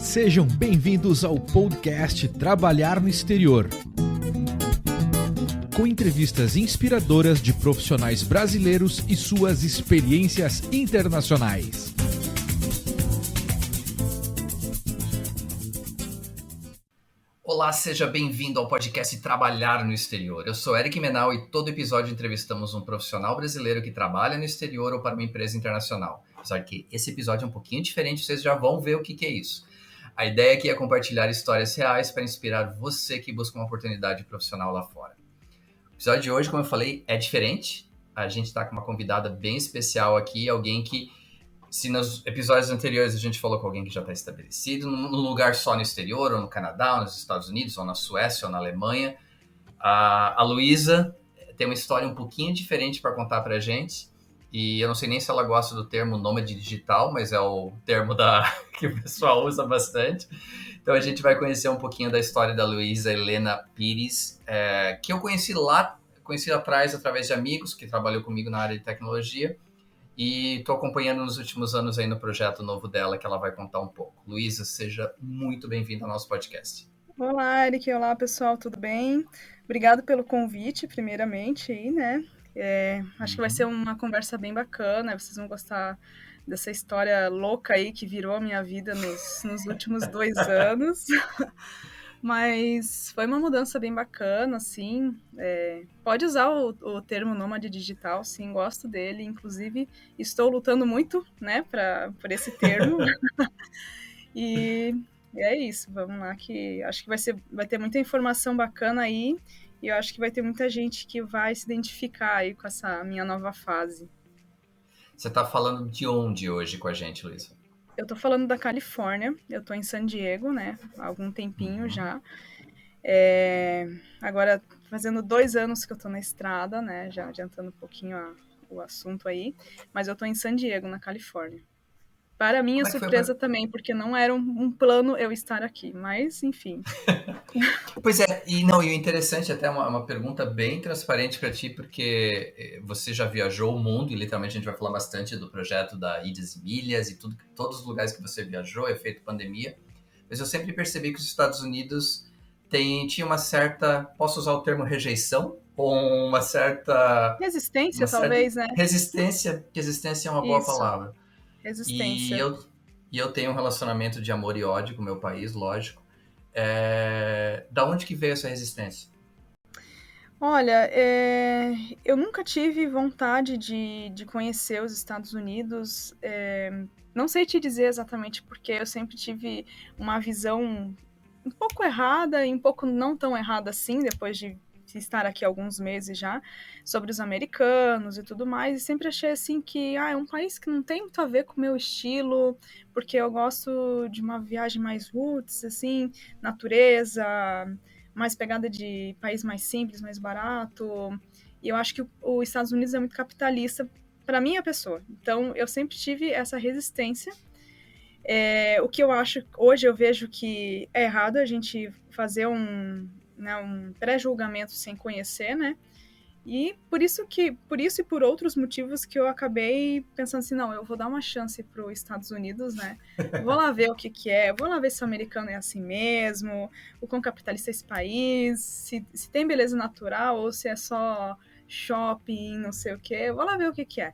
Sejam bem-vindos ao podcast Trabalhar no Exterior, com entrevistas inspiradoras de profissionais brasileiros e suas experiências internacionais. Olá, seja bem-vindo ao podcast Trabalhar no Exterior. Eu sou Eric Menal e todo episódio entrevistamos um profissional brasileiro que trabalha no exterior ou para uma empresa internacional. Apesar que esse episódio é um pouquinho diferente, vocês já vão ver o que é isso. A ideia aqui é compartilhar histórias reais para inspirar você que busca uma oportunidade profissional lá fora. O episódio de hoje, como eu falei, é diferente. A gente está com uma convidada bem especial aqui, alguém que, se nos episódios anteriores a gente falou com alguém que já está estabelecido, num lugar só no exterior, ou no Canadá, ou nos Estados Unidos, ou na Suécia, ou na Alemanha, a Luísa tem uma história um pouquinho diferente para contar para a gente. E eu não sei nem se ela gosta do termo nômade digital, mas é o termo que o pessoal usa bastante. Então a gente vai conhecer um pouquinho da história da Luísa Helena Pires, que eu conheci atrás através de amigos que trabalhou comigo na área de tecnologia. E estou acompanhando nos últimos anos aí no projeto novo dela, que ela vai contar um pouco. Luísa, seja muito bem-vinda ao nosso podcast. Olá, Eric. Olá, pessoal. Tudo bem? Obrigado pelo convite, primeiramente, aí, né? Acho que vai ser uma conversa bem bacana. Vocês vão gostar dessa história louca aí que virou a minha vida nos últimos 2 anos. Mas foi uma mudança bem bacana, assim. Pode usar o termo nômade digital, sim, gosto dele. Inclusive, estou lutando muito, né, por esse termo. E é isso, vamos lá, que acho que vai ter muita informação bacana aí. E eu acho que vai ter muita gente que vai se identificar aí com essa minha nova fase. Você está falando de onde hoje com a gente, Luísa? Eu tô falando da Califórnia, eu tô em San Diego, né, há algum tempinho já. Agora, fazendo 2 anos que eu tô na estrada, né, já adiantando um pouquinho o assunto aí. Mas eu tô em San Diego, na Califórnia. Para minha surpresa também, porque não era um plano eu estar aqui, mas enfim. Pois é, e o interessante, até uma pergunta bem transparente para ti, porque você já viajou o mundo, e literalmente a gente vai falar bastante do projeto da Ilhas e Milhas, e todos os lugares que você viajou, efeito pandemia, mas eu sempre percebi que os Estados Unidos tinha uma certa, posso usar o termo rejeição? Ou uma certa... Resistência, talvez, né? Resistência é uma boa palavra. Resistência. E eu tenho um relacionamento de amor e ódio com o meu país, lógico. Da onde que veio essa resistência? Olha, eu nunca tive vontade de conhecer os Estados Unidos. Não sei te dizer exatamente porque eu sempre tive uma visão um pouco errada e um pouco não tão errada assim, depois de estar aqui alguns meses já, sobre os americanos e tudo mais, e sempre achei assim que é um país que não tem muito a ver com o meu estilo, porque eu gosto de uma viagem mais roots, assim, natureza, mais pegada de país mais simples, mais barato, e eu acho que os Estados Unidos é muito capitalista para minha pessoa, então eu sempre tive essa resistência. O que eu acho, hoje eu vejo que é errado a gente fazer um pré-julgamento sem conhecer, né? E por isso e por outros motivos que eu acabei pensando assim, não, eu vou dar uma chance para os Estados Unidos, né? Vou lá ver o que é, vou lá ver se o americano é assim mesmo, o quão capitalista é esse país, se tem beleza natural ou se é só shopping, não sei o quê, vou lá ver o que é.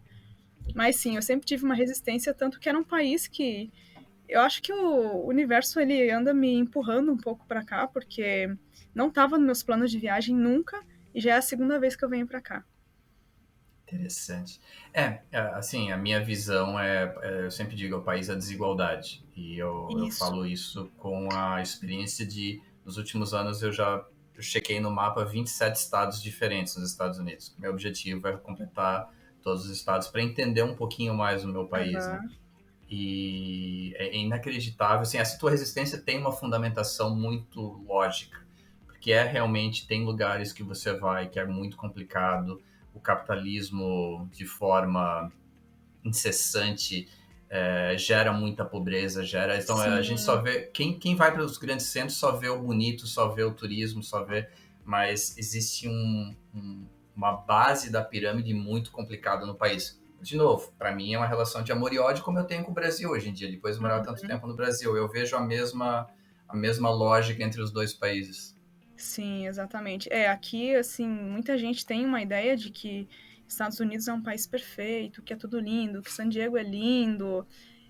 Mas sim, eu sempre tive uma resistência, tanto que era um país que eu acho que o universo ele anda me empurrando um pouco para cá, porque não estava nos meus planos de viagem nunca, e já é a segunda vez que eu venho para cá. Interessante. Assim, a minha visão eu sempre digo, é o país da desigualdade. E eu falo isso com a experiência nos últimos anos eu chequei no mapa 27 estados diferentes nos Estados Unidos. Meu objetivo é completar todos os estados para entender um pouquinho mais o meu país, né? E é inacreditável, assim, essa tua resistência tem uma fundamentação muito lógica, porque realmente tem lugares que você vai que é muito complicado, o capitalismo de forma incessante gera muita pobreza, então a gente só vê, quem vai para os grandes centros só vê o bonito, só vê o turismo, mas existe uma base da pirâmide muito complicada no país. de novo, para mim é uma relação de amor e ódio como eu tenho com o Brasil hoje em dia, depois de morar tanto tempo no Brasil. Eu vejo a mesma lógica entre os dois países. Sim, exatamente. Aqui, assim, muita gente tem uma ideia de que Estados Unidos é um país perfeito, que é tudo lindo, que San Diego é lindo.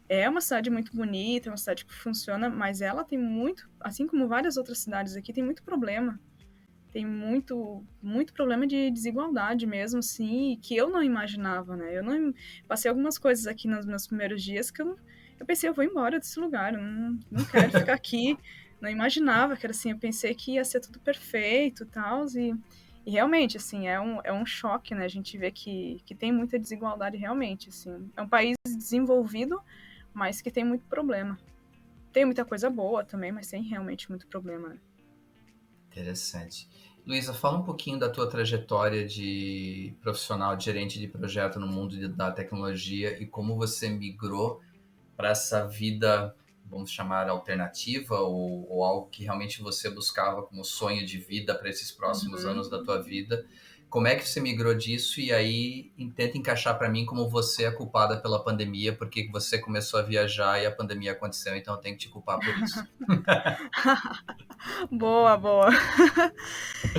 É uma cidade muito bonita, é uma cidade que funciona, mas ela tem muito, assim como várias outras cidades aqui, tem muito problema. Tem muito, muito problema de desigualdade mesmo, assim, que eu não imaginava, né? Eu não passei algumas coisas aqui nos meus primeiros dias que eu pensei, eu vou embora desse lugar, eu não quero ficar aqui. Não imaginava que era assim, eu pensei que ia ser tudo perfeito e realmente, assim, é um choque, né? A gente vê que tem muita desigualdade realmente, assim. É um país desenvolvido, mas que tem muito problema. Tem muita coisa boa também, mas tem realmente muito problema, né? Interessante. Luísa, fala um pouquinho da tua trajetória de profissional, de gerente de projeto no mundo da tecnologia e como você migrou para essa vida, vamos chamar alternativa, ou algo que realmente você buscava como sonho de vida para esses próximos anos da tua vida. Como é que você migrou disso? E aí tenta encaixar para mim como você é culpada pela pandemia, porque você começou a viajar e a pandemia aconteceu, então eu tenho que te culpar por isso. Boa, boa.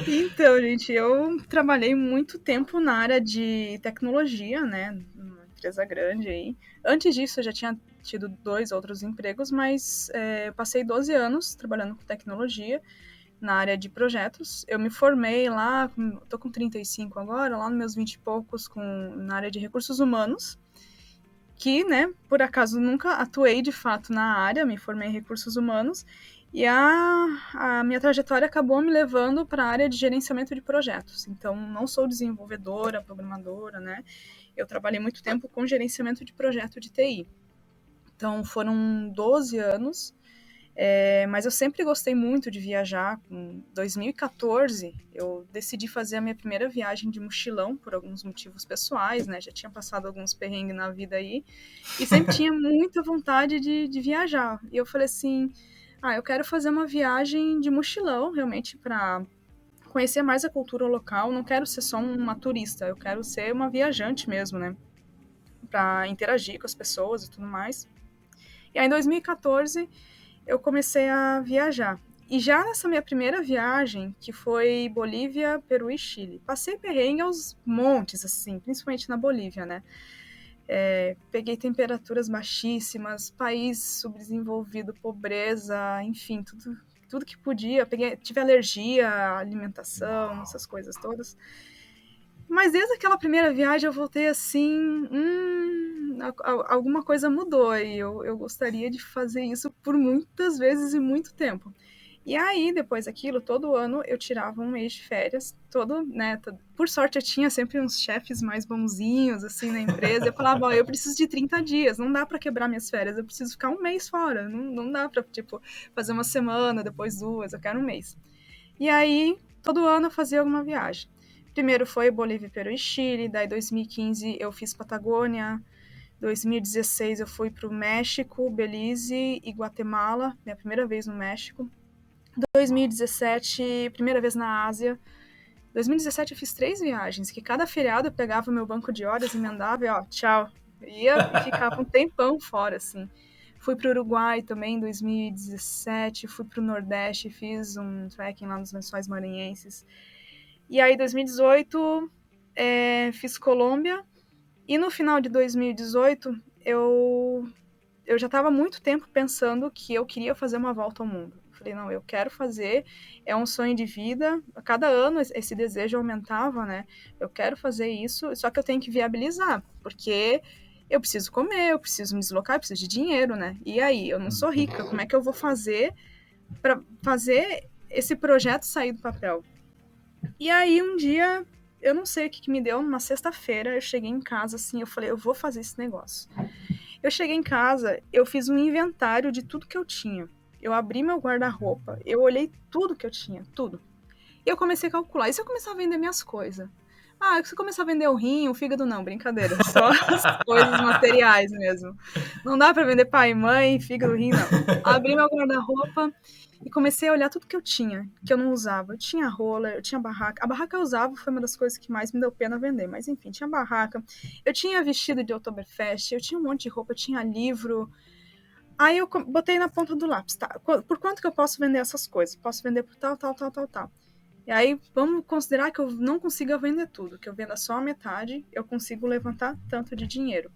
Então, gente, eu trabalhei muito tempo na área de tecnologia, né? Uma empresa grande aí. Antes disso, eu já tinha tido 2 outros empregos, mas eu passei 12 anos trabalhando com tecnologia na área de projetos. Eu me formei lá, tô com 35 agora, lá nos meus 20 e poucos, na área de recursos humanos, que, né, por acaso nunca atuei de fato na área, me formei em recursos humanos, e a minha trajetória acabou me levando para a área de gerenciamento de projetos. Então, não sou desenvolvedora, programadora, né? Eu trabalhei muito tempo com gerenciamento de projeto de TI. Então, foram 12 anos, mas eu sempre gostei muito de viajar. Em 2014, eu decidi fazer a minha primeira viagem de mochilão, por alguns motivos pessoais, né? Já tinha passado alguns perrengues na vida aí, e sempre tinha muita vontade de viajar. E eu falei assim, eu quero fazer uma viagem de mochilão, realmente, para conhecer mais a cultura local. Não quero ser só uma turista, eu quero ser uma viajante mesmo, né? Para interagir com as pessoas e tudo mais. E aí, em 2014, eu comecei a viajar. E já nessa minha primeira viagem, que foi Bolívia, Peru e Chile, passei perrengue aos montes, assim, principalmente na Bolívia, né? Peguei temperaturas baixíssimas, país subdesenvolvido, pobreza, enfim, tudo que podia. Tive alergia à alimentação, essas coisas todas. Mas desde aquela primeira viagem eu voltei assim, alguma coisa mudou e eu gostaria de fazer isso por muitas vezes e muito tempo. E aí, depois daquilo, todo ano eu tirava um mês de férias, por sorte eu tinha sempre uns chefes mais bonzinhos, assim, na empresa, eu falava, eu preciso de 30 dias, não dá para quebrar minhas férias, eu preciso ficar um mês fora, não dá para, tipo, fazer uma semana, depois 2, eu quero um mês. E aí, todo ano eu fazia alguma viagem. Primeiro foi Bolívia, Peru e Chile, daí 2015 eu fiz Patagônia, 2016 eu fui para o México, Belize e Guatemala, minha primeira vez no México. 2017, primeira vez na Ásia. 2017 eu fiz 3 viagens, que cada feriado eu pegava meu banco de horas, emendava e tchau. Ia e ficava um tempão fora, assim. Fui para o Uruguai também em 2017, fui para o Nordeste, fiz um trekking lá nos Lençóis Maranhenses. E aí, 2018, fiz Colômbia. E no final de 2018, eu já estava há muito tempo pensando que eu queria fazer uma volta ao mundo. Falei, não, eu quero fazer, é um sonho de vida. A cada ano esse desejo aumentava, né? Eu quero fazer isso, só que eu tenho que viabilizar, porque eu preciso comer, eu preciso me deslocar, eu preciso de dinheiro, né? E aí, eu não sou rica, como é que eu vou fazer para fazer esse projeto sair do papel? E aí, um dia, eu não sei o que me deu, numa sexta-feira, eu cheguei em casa, assim, eu falei, eu vou fazer esse negócio. Eu cheguei em casa, eu fiz um inventário de tudo que eu tinha. Eu abri meu guarda-roupa, eu olhei tudo que eu tinha, tudo. E eu comecei a calcular, e se eu começar a vender minhas coisas? Se começar a vender o rim, o fígado não, brincadeira. Só as coisas materiais mesmo. Não dá pra vender pai e mãe, fígado, rim, não. Abri meu guarda-roupa e comecei a olhar tudo que eu tinha, que eu não usava. Eu tinha roller, eu tinha barraca. A barraca eu usava, foi uma das coisas que mais me deu pena vender. Mas enfim, tinha barraca. Eu tinha vestido de Oktoberfest, eu tinha um monte de roupa, eu tinha livro. Aí eu botei na ponta do lápis, tá? Por quanto que eu posso vender essas coisas? Posso vender por tal. E aí, vamos considerar que eu não consiga vender tudo, que eu venda só a metade, eu consigo levantar tanto de dinheiro.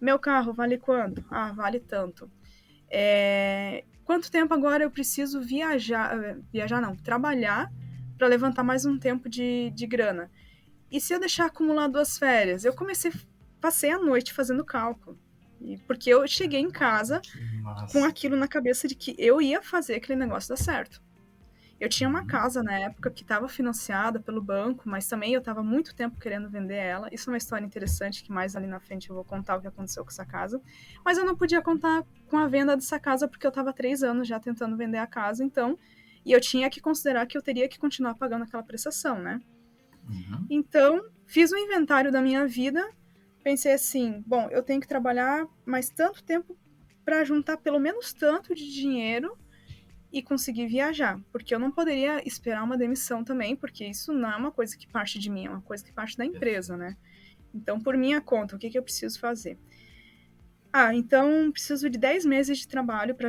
Meu carro vale quanto? Vale tanto. Quanto tempo agora eu preciso trabalhar para levantar mais um tempo de grana? E se eu deixar acumular 2 férias? Passei a noite fazendo cálculo. Porque eu cheguei em casa com aquilo na cabeça de que eu ia fazer aquele negócio dar certo. Eu tinha uma casa na época que estava financiada pelo banco, mas também eu estava muito tempo querendo vender ela. Isso é uma história interessante que mais ali na frente eu vou contar o que aconteceu com essa casa. Mas eu não podia contar com a venda dessa casa porque eu estava 3 anos já tentando vender a casa, então... E eu tinha que considerar que eu teria que continuar pagando aquela prestação, né? Uhum. Então, fiz um inventário da minha vida, pensei assim, bom, eu tenho que trabalhar mais tanto tempo para juntar pelo menos tanto de dinheiro e conseguir viajar, porque eu não poderia esperar uma demissão também, porque isso não é uma coisa que parte de mim, é uma coisa que parte da empresa, né? Então, por minha conta, o que eu preciso fazer? Então preciso de 10 meses de trabalho para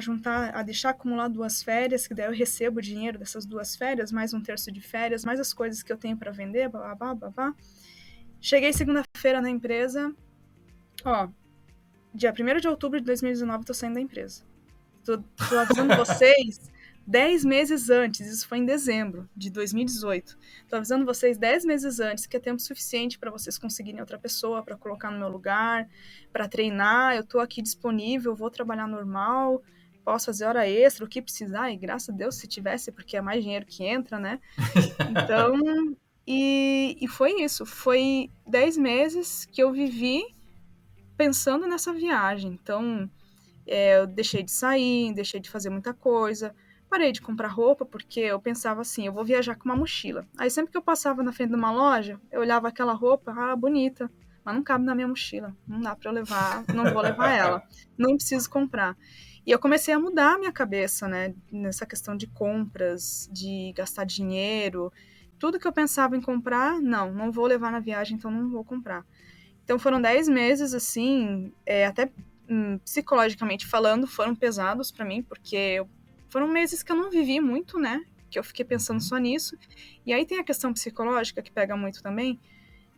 deixar acumular 2 férias, que daí eu recebo o dinheiro dessas 2 férias, mais 1/3 de férias, mais as coisas que eu tenho para vender, babá. Cheguei segunda-feira na empresa, dia 1º de outubro de 2019 tô saindo da empresa. Tô avisando vocês 10 meses antes, isso foi em dezembro de 2018. Tô avisando vocês 10 meses antes que é tempo suficiente para vocês conseguirem outra pessoa para colocar no meu lugar, para treinar. Eu tô aqui disponível, vou trabalhar normal, posso fazer hora extra, o que precisar, e graças a Deus se tivesse, porque é mais dinheiro que entra, né? Então, e foi isso. Foi 10 meses que eu vivi pensando nessa viagem. Então, eu deixei de sair, deixei de fazer muita coisa. Parei de comprar roupa porque eu pensava assim, eu vou viajar com uma mochila. Aí sempre que eu passava na frente de uma loja, eu olhava aquela roupa, bonita, mas não cabe na minha mochila. Não dá pra eu levar, não vou levar ela. Não preciso comprar. E eu comecei a mudar a minha cabeça, né? Nessa questão de compras, de gastar dinheiro. Tudo que eu pensava em comprar, não vou levar na viagem, então não vou comprar. Então foram 10 meses, assim, até psicologicamente falando, foram pesados pra mim, porque foram meses que eu não vivi muito, né? Que eu fiquei pensando só nisso. E aí tem a questão psicológica que pega muito também.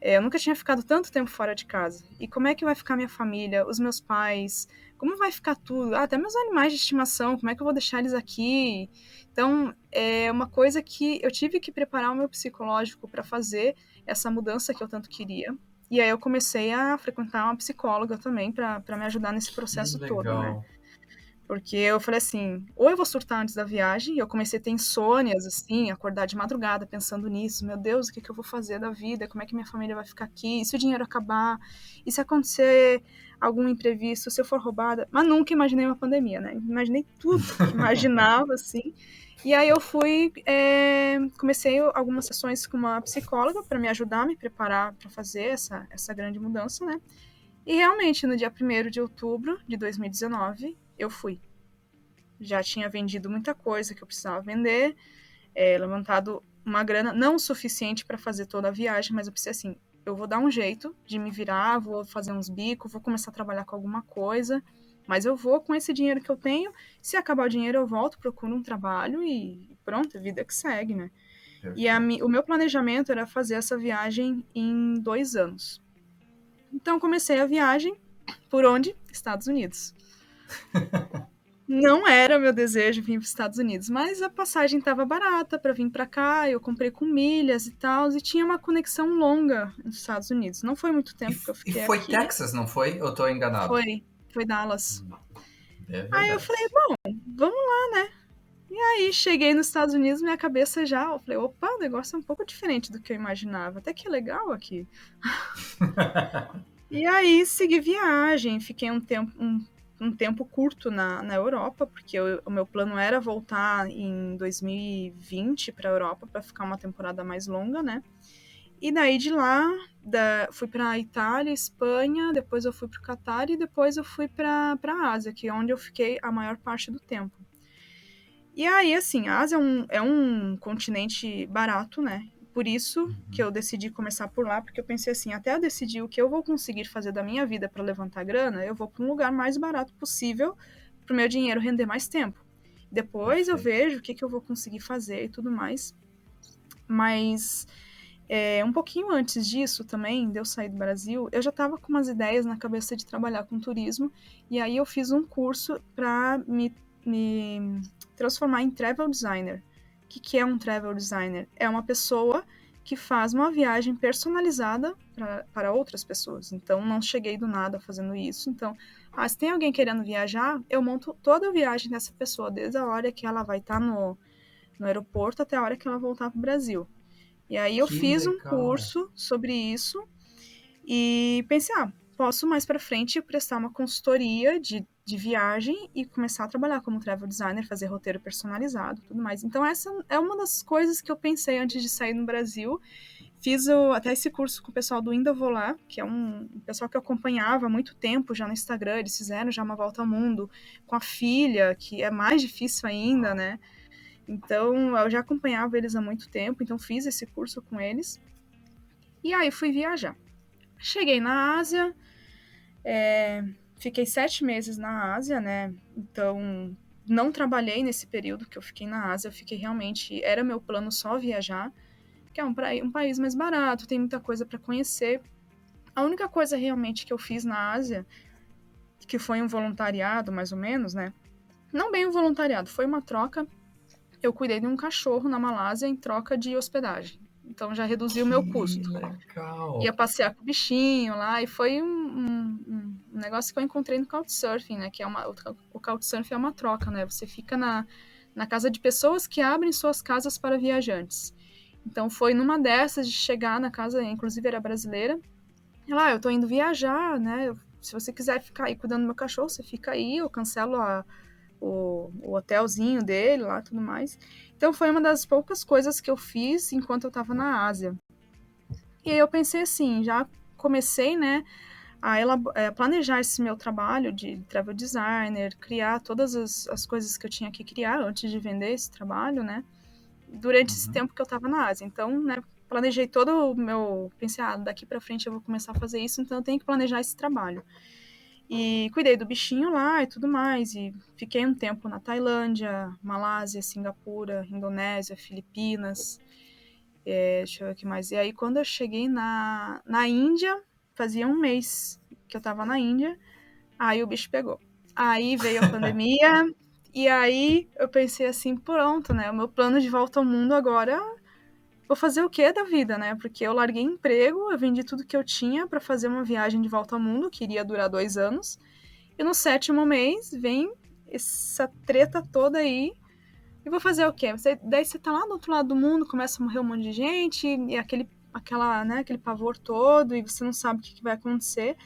Eu nunca tinha ficado tanto tempo fora de casa. E como é que vai ficar minha família, os meus pais? Como vai ficar tudo? Até meus animais de estimação, como é que eu vou deixar eles aqui? Então, é uma coisa que eu tive que preparar o meu psicológico para fazer essa mudança que eu tanto queria. E aí eu comecei a frequentar uma psicóloga também para me ajudar nesse processo todo, né? Porque eu falei assim, ou eu vou surtar antes da viagem, e eu comecei a ter insônias, assim, acordar de madrugada pensando nisso, meu Deus, o que eu vou fazer da vida, como é que minha família vai ficar aqui, e se o dinheiro acabar, e se acontecer algum imprevisto, se eu for roubada, mas nunca imaginei uma pandemia, né, imaginei tudo que imaginava, assim, e aí eu comecei algumas sessões com uma psicóloga para me ajudar a me preparar para fazer essa grande mudança, né, e realmente no dia 1º de outubro de 2019, eu fui. Já tinha vendido muita coisa que eu precisava vender, levantado uma grana não o suficiente para fazer toda a viagem, mas eu pensei assim, eu vou dar um jeito de me virar, vou fazer uns bicos, vou começar a trabalhar com alguma coisa, mas eu vou com esse dinheiro que eu tenho, se acabar o dinheiro eu volto, procuro um trabalho e pronto, a vida que segue, né? E o meu planejamento era fazer essa viagem em 2 anos. Então comecei a viagem, por onde? Estados Unidos. Não era meu desejo vir para os Estados Unidos, mas a passagem estava barata para vir para cá, eu comprei com milhas e tal, e tinha uma conexão longa nos Estados Unidos. Não foi muito tempo que eu fiquei aqui. E foi aqui. Texas, não foi? Eu tô enganado. Foi Dallas. Aí eu falei, bom, vamos lá, né? E aí cheguei nos Estados Unidos, minha cabeça eu falei, opa, o negócio é um pouco diferente do que eu imaginava, até que é legal aqui. E aí segui viagem, fiquei um tempo curto na Europa, porque o meu plano era voltar em 2020 para a Europa para ficar uma temporada mais longa, né? E daí de lá, fui para Itália, Espanha, depois eu fui para o Catar e depois eu fui para a Ásia, que é onde eu fiquei a maior parte do tempo. E aí, assim, a Ásia é um continente barato, né? Por isso que eu decidi começar por lá, porque eu pensei assim, até eu decidir o que eu vou conseguir fazer da minha vida para levantar grana, eu vou para um lugar mais barato possível para o meu dinheiro render mais tempo. Depois eu vejo o que eu vou conseguir fazer e tudo mais. Mas um pouquinho antes disso também, de eu sair do Brasil, eu já estava com umas ideias na cabeça de trabalhar com turismo, e aí eu fiz um curso para me transformar em travel designer. O que é um travel designer? É uma pessoa que faz uma viagem personalizada para outras pessoas. Então, não cheguei do nada fazendo isso. Então, se tem alguém querendo viajar, eu monto toda a viagem dessa pessoa, desde a hora que ela vai estar no aeroporto até a hora que ela voltar para o Brasil. E aí eu fiz um curso sobre isso e pensei, posso mais para frente prestar uma consultoria de viagem e começar a trabalhar como travel designer, fazer roteiro personalizado, tudo mais. Então essa é uma das coisas que eu pensei antes de sair no Brasil. Fiz até esse curso com o pessoal do Ainda Vou Lá, que é um pessoal que eu acompanhava há muito tempo já no Instagram. Eles fizeram já uma volta ao mundo com a filha, que é mais difícil ainda, né? Então, eu já acompanhava eles há muito tempo, então fiz esse curso com eles. E aí fui viajar. Cheguei na Ásia, fiquei 7 meses na Ásia, né? Então, não trabalhei nesse período que eu fiquei na Ásia, eu fiquei realmente... Era meu plano só viajar, que é um país mais barato, tem muita coisa para conhecer. A única coisa realmente que eu fiz na Ásia, que foi um voluntariado, mais ou menos, né? Não bem um voluntariado, foi uma troca. Eu cuidei de um cachorro na Malásia em troca de hospedagem. Então já reduziu o meu custo. Legal. Ia passear com o bichinho lá, e foi um negócio que eu encontrei no Couchsurfing, né? Que o Couchsurfing é uma troca, né? Você fica na casa de pessoas que abrem suas casas para viajantes. Então foi numa dessas de chegar na casa, inclusive era brasileira. Ela, eu tô indo viajar, né? Se você quiser ficar aí cuidando do meu cachorro, você fica aí, eu cancelo o hotelzinho dele lá, tudo mais. Então foi uma das poucas coisas que eu fiz enquanto eu estava na Ásia. E aí eu pensei assim, já comecei, né, a planejar esse meu trabalho de travel designer, criar todas as coisas que eu tinha que criar antes de vender esse trabalho, né, durante esse tempo que eu estava na Ásia. Então, né, planejei todo o meu... Pensei, daqui para frente eu vou começar a fazer isso, então eu tenho que planejar esse trabalho. E cuidei do bichinho lá e tudo mais. E fiquei um tempo na Tailândia, Malásia, Singapura, Indonésia, Filipinas. Deixa eu ver o que mais. E aí, quando eu cheguei na Índia, fazia 1 mês que eu tava na Índia, aí o bicho pegou. Aí veio a pandemia, e aí eu pensei assim, pronto, né? O meu plano de volta ao mundo agora... Vou fazer o que da vida, né? Porque eu larguei emprego, eu vendi tudo que eu tinha para fazer uma viagem de volta ao mundo, que iria durar 2 anos. E no 7º mês vem essa treta toda aí. E vou fazer o quê? Daí você tá lá do outro lado do mundo, começa a morrer um monte de gente, e aquele pavor todo, e você não sabe o que vai acontecer.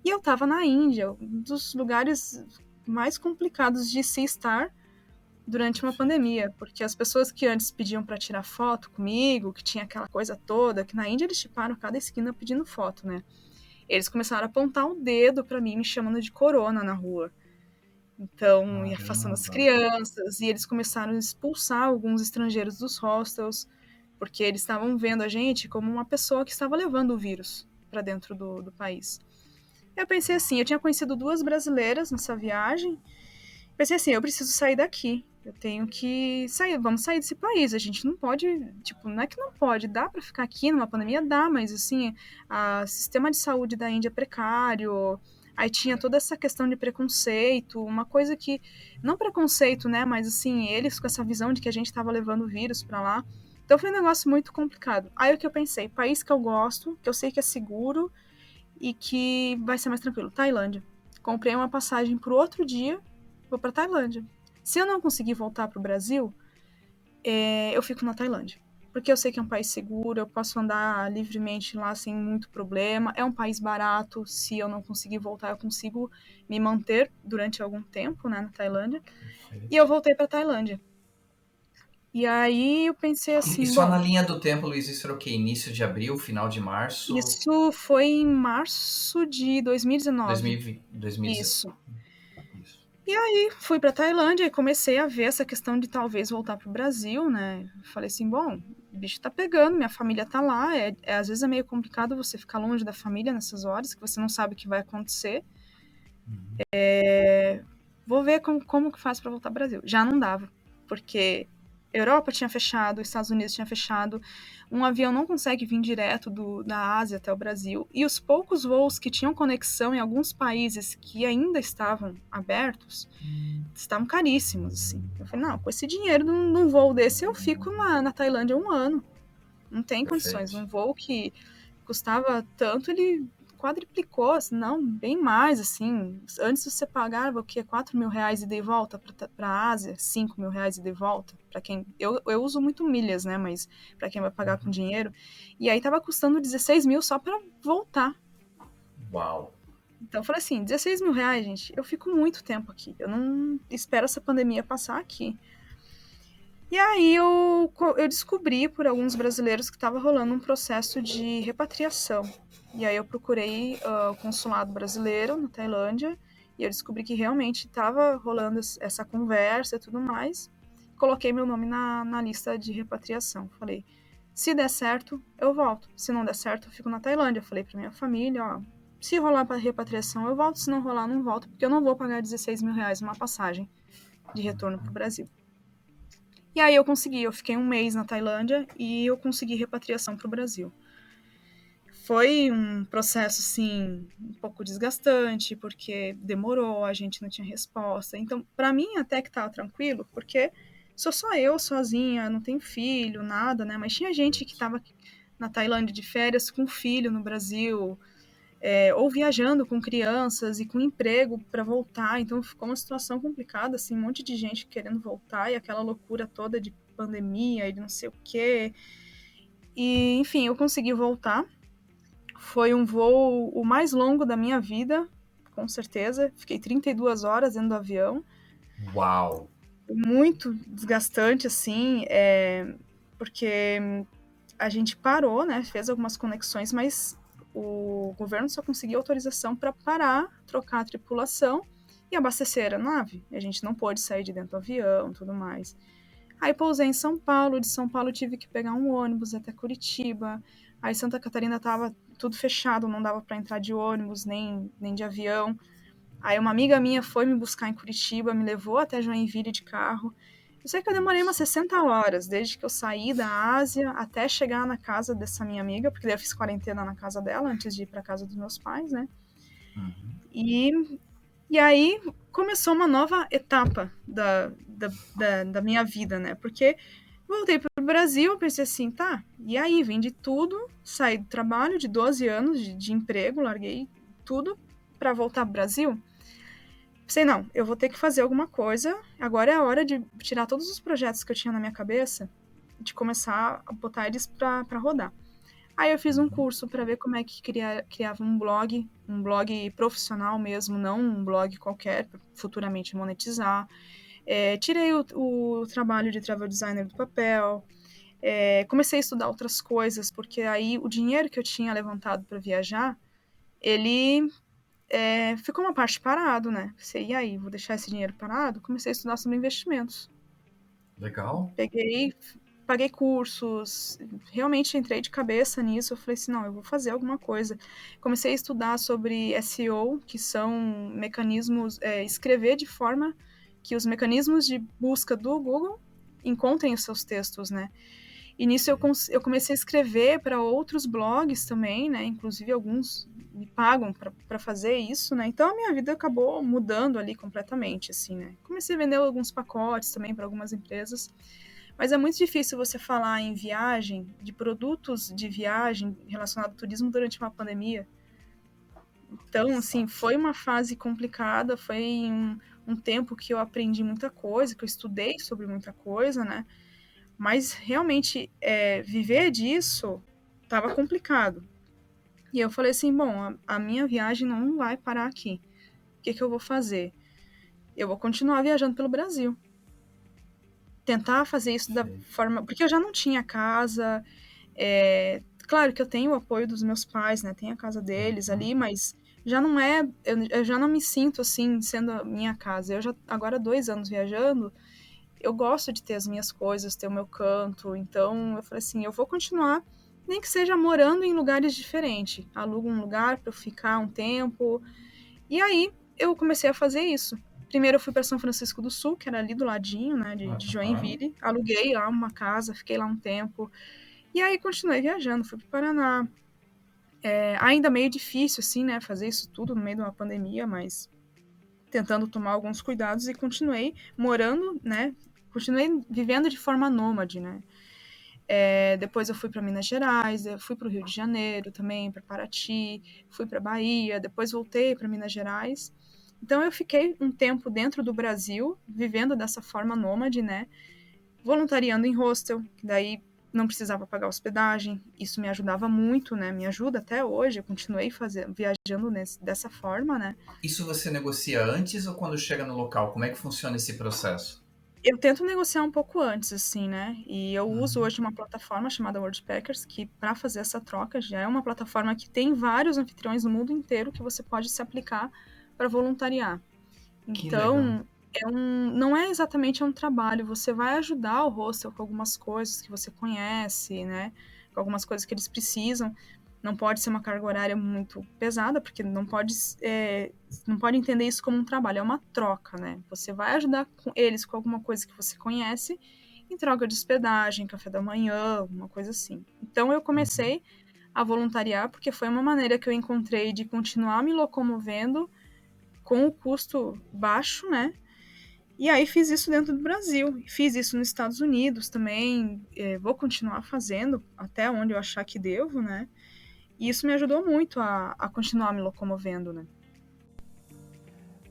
E eu tava na Índia, um dos lugares mais complicados de se estar durante uma pandemia, porque as pessoas que antes pediam para tirar foto comigo, que tinha aquela coisa toda, que na Índia eles tiparam cada esquina pedindo foto, né? Eles começaram a apontar o dedo para mim, me chamando de corona na rua. Então, ia afastando as crianças, e eles começaram a expulsar alguns estrangeiros dos hostels, porque eles estavam vendo a gente como uma pessoa que estava levando o vírus para dentro do país. Eu pensei assim, eu tinha conhecido 2 brasileiras nessa viagem, pensei assim, eu preciso sair daqui. Eu tenho que sair, vamos sair desse país. A gente não pode, não é que não pode, dá para ficar aqui numa pandemia, dá, mas assim, o sistema de saúde da Índia é precário. Aí tinha toda essa questão de preconceito, uma coisa que, não preconceito, né, mas assim, eles com essa visão de que a gente estava levando o vírus para lá. Então foi um negócio muito complicado. Aí o que eu pensei, país que eu gosto, que eu sei que é seguro e que vai ser mais tranquilo, Tailândia. Comprei uma passagem pro outro dia, vou para Tailândia. Se eu não conseguir voltar para o Brasil, eu fico na Tailândia. Porque eu sei que é um país seguro, eu posso andar livremente lá sem muito problema. É um país barato, se eu não conseguir voltar, eu consigo me manter durante algum tempo, né, na Tailândia. E eu voltei para Tailândia. E aí eu pensei assim, E só na linha do tempo, Luiz, isso era o quê? Início de abril, final de março? isso foi em março de 2019. 2019. Isso. Isso. E aí fui para Tailândia e comecei a ver essa questão de talvez voltar pro Brasil, né? Falei assim, bom, o bicho tá pegando, minha família tá lá, às vezes é meio complicado você ficar longe da família nessas horas, que você não sabe o que vai acontecer. Vou ver como que faz para voltar ao Brasil. Já não dava, porque Europa tinha fechado, Estados Unidos tinha fechado, um avião não consegue vir direto da Ásia até o Brasil, e os poucos voos que tinham conexão em alguns países que ainda estavam abertos, estavam caríssimos, assim. Eu falei, não, com esse dinheiro num voo desse eu fico na Tailândia 1 ano. Não tem condições. Um voo que custava tanto, ele quadriplicou, assim, não, bem mais, assim. Antes você pagava o quê? 4 mil reais ida e volta para a Ásia, 5 mil reais ida e volta. Para quem. Eu uso muito milhas, né? Mas para quem vai pagar com dinheiro. E aí tava custando 16 mil só para voltar. Uau! Então eu falei assim: 16 mil reais, gente, eu fico muito tempo aqui. Eu não espero essa pandemia passar aqui. E aí eu descobri por alguns brasileiros que estava rolando um processo de repatriação. E aí eu procurei o consulado brasileiro na Tailândia e eu descobri que realmente estava rolando essa conversa e tudo mais. Coloquei meu nome na lista de repatriação. Falei, se der certo, eu volto. Se não der certo, eu fico na Tailândia. Falei para minha família, ó, se rolar para repatriação, eu volto. Se não rolar, não volto, porque eu não vou pagar 16 mil reais numa passagem de retorno para o Brasil. E aí eu fiquei 1 mês na Tailândia e eu consegui repatriação para o Brasil. Foi um processo, assim, um pouco desgastante, porque demorou, a gente não tinha resposta. Então, para mim, até que estava tranquilo, porque sou só eu sozinha, não tenho filho, nada, né? Mas tinha gente que estava na Tailândia de férias com filho no Brasil, ou viajando com crianças e com emprego para voltar. Então ficou uma situação complicada, assim, um monte de gente querendo voltar e aquela loucura toda de pandemia e de não sei o quê. E, enfim, eu consegui voltar. Foi um voo o mais longo da minha vida, com certeza. Fiquei 32 horas dentro do avião. Uau! Muito desgastante, assim, porque a gente parou, né? Fez algumas conexões, mas o governo só conseguiu autorização para parar, trocar a tripulação e abastecer a nave. A gente não pôde sair de dentro do avião e tudo mais. Aí pousei em São Paulo, de São Paulo tive que pegar um ônibus até Curitiba. Aí Santa Catarina estava tudo fechado, não dava para entrar de ônibus nem de avião. Aí uma amiga minha foi me buscar em Curitiba, me levou até Joinville de carro. Eu sei que eu demorei umas 60 horas, desde que eu saí da Ásia até chegar na casa dessa minha amiga, porque daí eu fiz quarentena na casa dela, antes de ir para casa dos meus pais, né? E aí começou uma nova etapa da minha vida, né? Porque voltei para o Brasil, pensei assim, tá, e aí, vendi tudo, saí do trabalho de 12 anos de emprego, larguei tudo para voltar para o Brasil. Pensei, não, eu vou ter que fazer alguma coisa. Agora é a hora de tirar todos os projetos que eu tinha na minha cabeça, de começar a botar eles para rodar. Aí eu fiz um curso para ver como é que criava um blog profissional mesmo, não um blog qualquer, para futuramente monetizar. Tirei o trabalho de travel designer do papel. Comecei a estudar outras coisas, porque aí o dinheiro que eu tinha levantado para viajar, ele ficou uma parte parado, né? Pensei, e aí, vou deixar esse dinheiro parado? Comecei a estudar sobre investimentos. Legal. Paguei cursos, realmente entrei de cabeça nisso. Eu falei assim, não, eu vou fazer alguma coisa. Comecei a estudar sobre SEO, que são mecanismos, escrever de forma que os mecanismos de busca do Google encontrem os seus textos, né? E nisso eu comecei a escrever para outros blogs também, né? Inclusive alguns me pagam para fazer isso, né? Então a minha vida acabou mudando ali completamente, assim, né? Comecei a vender alguns pacotes também para algumas empresas, mas é muito difícil você falar em viagem, de produtos de viagem relacionados ao turismo durante uma pandemia. Então, assim, foi uma fase complicada, foi um tempo que eu aprendi muita coisa, que eu estudei sobre muita coisa, né? Mas realmente viver disso estava complicado. E eu falei assim, bom, a minha viagem não vai parar aqui. O que eu vou fazer? Eu vou continuar viajando pelo Brasil. tentar fazer isso da forma... Porque eu já não tinha casa, claro que eu tenho o apoio dos meus pais, né? Tenho a casa deles ali, mas já não é... Eu já não me sinto, assim, sendo a minha casa. Eu já, agora, 2 anos viajando, eu gosto de ter as minhas coisas, ter o meu canto. Então, eu falei assim, eu vou continuar, nem que seja morando em lugares diferentes. Alugo um lugar para eu ficar um tempo. E aí, eu comecei a fazer isso. Primeiro eu fui para São Francisco do Sul, que era ali do ladinho, né, de Joinville. Aluguei lá uma casa, fiquei lá um tempo. E aí continuei viajando, fui para o Paraná. Ainda meio difícil, assim, né, fazer isso tudo no meio de uma pandemia, mas tentando tomar alguns cuidados e continuei morando, né, continuei vivendo de forma nômade, né. Depois eu fui para Minas Gerais, eu fui para o Rio de Janeiro também, para Paraty, fui para Bahia, depois voltei para Minas Gerais. Então eu fiquei um tempo dentro do Brasil, vivendo dessa forma nômade, né? Voluntariando em hostel, que daí não precisava pagar hospedagem. Isso me ajudava muito, né? Me ajuda até hoje. Eu continuei viajando dessa forma, né? Isso você negocia antes ou quando chega no local? Como é que funciona esse processo? Eu tento negociar um pouco antes, assim, né? E eu uso hoje uma plataforma chamada Worldpackers, que para fazer essa troca já é uma plataforma que tem vários anfitriões no mundo inteiro que você pode se aplicar para voluntariar. Então, não é exatamente um trabalho, você vai ajudar o hostel com algumas coisas que você conhece, né? Com algumas coisas que eles precisam. Não pode ser uma carga horária muito pesada, porque não pode entender isso como um trabalho, é uma troca, né? Você vai ajudar eles com alguma coisa que você conhece, em troca de hospedagem, café da manhã, uma coisa assim. Então eu comecei a voluntariar, porque foi uma maneira que eu encontrei de continuar me locomovendo com o custo baixo, né? E aí fiz isso dentro do Brasil, fiz isso nos Estados Unidos também, vou continuar fazendo até onde eu achar que devo, né? E isso me ajudou muito a continuar me locomovendo, né?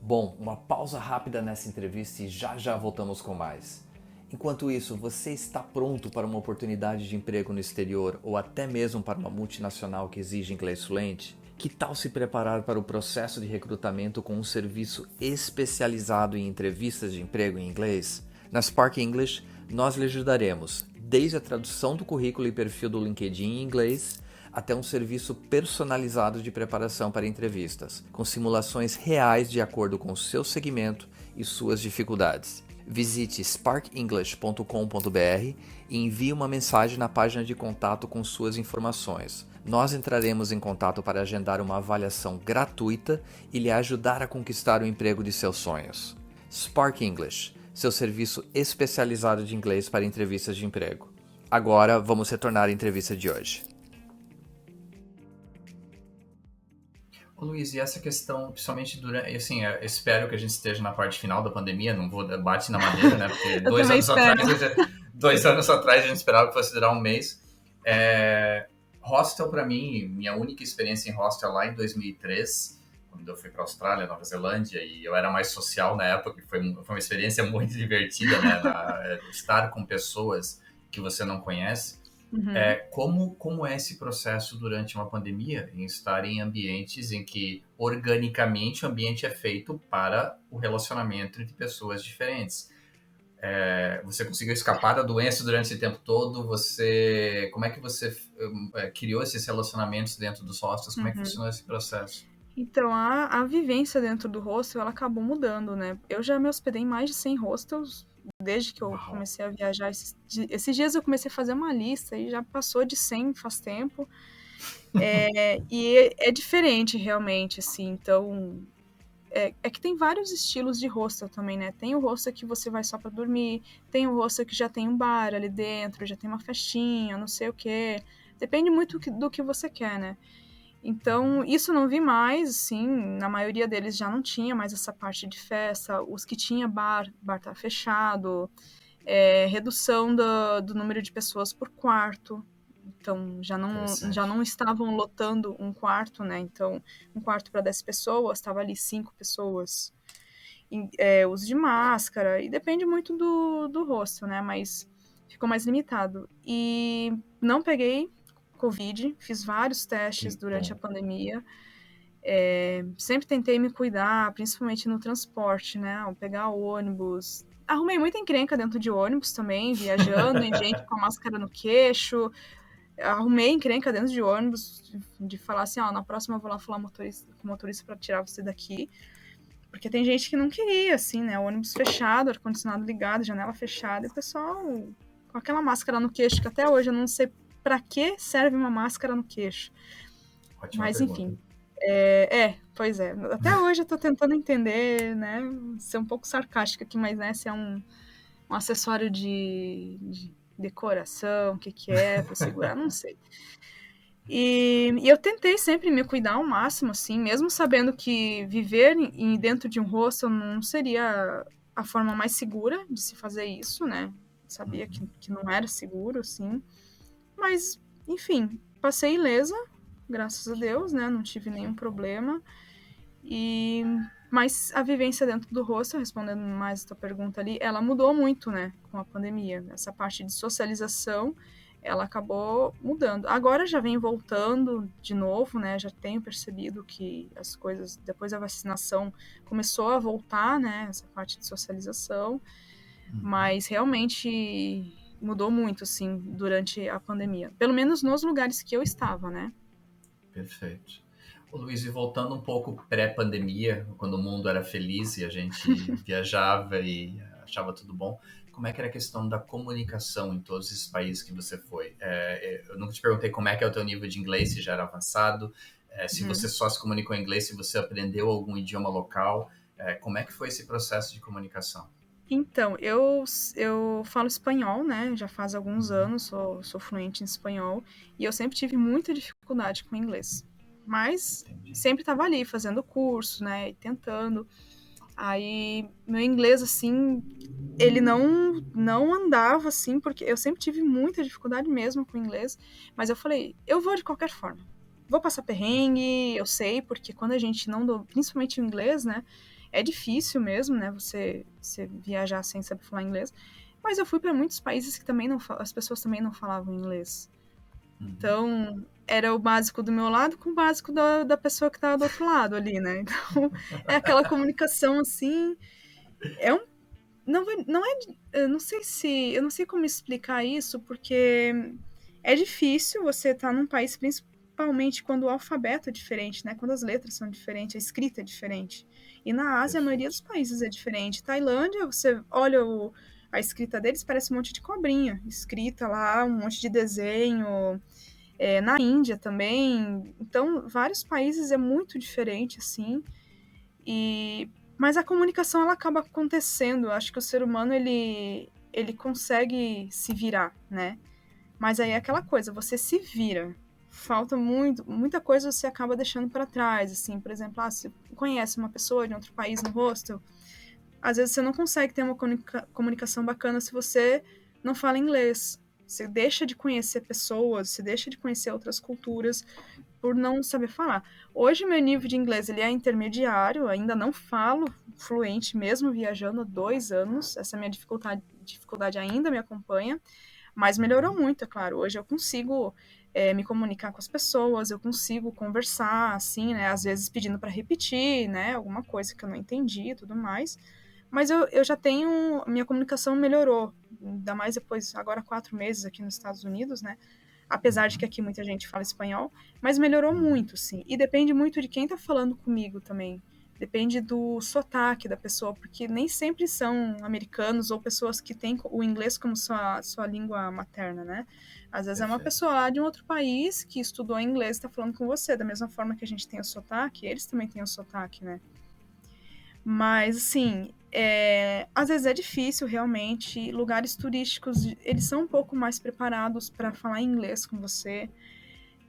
Bom, uma pausa rápida nessa entrevista e já voltamos com mais. Enquanto isso, você está pronto para uma oportunidade de emprego no exterior ou até mesmo para uma multinacional que exige inglês fluente? Que tal se preparar para o processo de recrutamento com um serviço especializado em entrevistas de emprego em inglês? Na Spark English, nós lhe ajudaremos, desde a tradução do currículo e perfil do LinkedIn em inglês, até um serviço personalizado de preparação para entrevistas, com simulações reais de acordo com o seu segmento e suas dificuldades. Visite sparkenglish.com.br e envie uma mensagem na página de contato com suas informações. Nós entraremos em contato para agendar uma avaliação gratuita e lhe ajudar a conquistar o emprego de seus sonhos. Spark English, seu serviço especializado de inglês para entrevistas de emprego. Agora vamos retornar à entrevista de hoje. Ô, Luiz, e essa questão, principalmente durante, assim, eu espero que a gente esteja na parte final da pandemia, não vou bate na madeira, né, porque 2 anos atrás a gente esperava que fosse durar um mês. Hostel, para mim, minha única experiência em hostel lá em 2003, quando eu fui para a Austrália, Nova Zelândia, e eu era mais social na época, foi uma experiência muito divertida, né, estar com pessoas que você não conhece. Como é esse processo durante uma pandemia, em estar em ambientes em que, organicamente, o ambiente é feito para o relacionamento entre pessoas diferentes? Você conseguiu escapar da doença durante esse tempo todo? Como é que você criou esses relacionamentos dentro dos hostels? Como é que funcionou esse processo? Então, a vivência dentro do hostel, ela acabou mudando, né? Eu já me hospedei em mais de 100 hostels desde que eu comecei a viajar. Esses dias eu comecei a fazer uma lista e já passou de 100 faz tempo. E é diferente, realmente, assim. Então, é que tem vários estilos de hostel também, né? Tem o hostel que você vai só para dormir, tem o hostel que já tem um bar ali dentro, já tem uma festinha, não sei o quê. Depende muito do que você quer, né? Então, isso eu não vi mais, assim, na maioria deles já não tinha mais essa parte de festa, os que tinha bar tá fechado, redução do número de pessoas por quarto, então já não estavam lotando um quarto, né, então um quarto para 10 pessoas, estava ali 5 pessoas, uso de máscara, e depende muito do hostel, né, mas ficou mais limitado, e não peguei Covid, fiz vários testes durante a pandemia, sempre tentei me cuidar, principalmente no transporte, né, ao pegar ônibus, arrumei muita encrenca dentro de ônibus também, viajando, e gente com a máscara no queixo. Arrumei encrenca dentro de ônibus, de falar assim, na próxima eu vou lá falar com o motorista pra tirar você daqui. Porque tem gente que não queria, assim, né? O ônibus fechado, ar-condicionado ligado, janela fechada, e o pessoal com aquela máscara no queixo, que até hoje eu não sei pra que serve uma máscara no queixo. Ótima Mas, pergunta. enfim. Pois é. Até hoje eu tô tentando entender, né? Ser um pouco sarcástica aqui, mas, né? Se é um acessório de decoração, o que é, pra segurar, não sei. E eu tentei sempre me cuidar ao máximo, assim, mesmo sabendo que viver dentro de um hostel não seria a forma mais segura de se fazer isso, né? Sabia que não era seguro, assim. Mas, enfim, passei ilesa, graças a Deus, né? Não tive nenhum problema. Mas a vivência dentro do hostel, respondendo mais a tua pergunta ali, ela mudou muito, né? Com a pandemia. Essa parte de socialização, ela acabou mudando. Agora já vem voltando de novo, né? Já tenho percebido que as coisas, depois da vacinação, começou a voltar, né? Essa parte de socialização. Mas realmente mudou muito, assim, durante a pandemia. Pelo menos nos lugares que eu estava, né? Perfeito. Ô, Luiz, e voltando um pouco pré-pandemia, quando o mundo era feliz e a gente viajava e achava tudo bom, como é que era a questão da comunicação em todos esses países que você foi? Eu nunca te perguntei como é que é o teu nível de inglês, se já era avançado, se você só se comunicou em inglês, se você aprendeu algum idioma local, como é que foi esse processo de comunicação? Então, eu falo espanhol, né? Já faz alguns anos, sou fluente em espanhol, e eu sempre tive muita dificuldade com inglês. Mas sempre estava ali fazendo curso, né? E tentando. Aí, meu inglês, assim, ele não andava, assim, porque eu sempre tive muita dificuldade mesmo com inglês. Mas eu falei, eu vou de qualquer forma. Vou passar perrengue, eu sei, porque quando a gente não... Principalmente o inglês, né? É difícil mesmo, né? Você viajar sem saber falar inglês. Mas eu fui para muitos países que também as pessoas também não falavam inglês. Então, era o básico do meu lado com o básico da pessoa que estava do outro lado ali, né? Então, é aquela comunicação assim. Não é. Eu não sei como explicar isso, porque é difícil você estar num país, principalmente quando o alfabeto é diferente, né? Quando as letras são diferentes, a escrita é diferente. E na Ásia, a maioria dos países é diferente. Tailândia, você olha a escrita deles, parece um monte de cobrinha. Escrita lá, um monte de desenho. Na Índia também. Então, vários países é muito diferente, assim. Mas a comunicação, ela acaba acontecendo. Eu acho que o ser humano, ele consegue se virar, né? Mas aí é aquela coisa, você se vira. Falta muita coisa você acaba deixando para trás, assim. Por exemplo, você conhece uma pessoa de outro país no hostel, às vezes você não consegue ter uma comunicação bacana se você não fala inglês. Você deixa de conhecer pessoas, você deixa de conhecer outras culturas por não saber falar. Hoje, meu nível de inglês ele é intermediário, ainda não falo fluente, mesmo viajando há 2 anos. Essa minha dificuldade ainda me acompanha, mas melhorou muito, é claro. Hoje eu consigo me comunicar com as pessoas, eu consigo conversar, assim, né? Às vezes pedindo para repetir, né? Alguma coisa que eu não entendi e tudo mais. Mas eu já tenho... Minha comunicação melhorou. Ainda mais depois, agora 4 meses aqui nos Estados Unidos, né? Apesar de que aqui muita gente fala espanhol. Mas melhorou muito, sim. E depende muito de quem tá falando comigo também. Depende do sotaque da pessoa, porque nem sempre são americanos ou pessoas que têm o inglês como sua língua materna, né? Às vezes é uma pessoa lá de um outro país que estudou inglês e tá falando com você. Da mesma forma que a gente tem o sotaque, eles também têm o sotaque, né? Mas, assim, às vezes é difícil, realmente. Lugares turísticos, eles são um pouco mais preparados para falar inglês com você,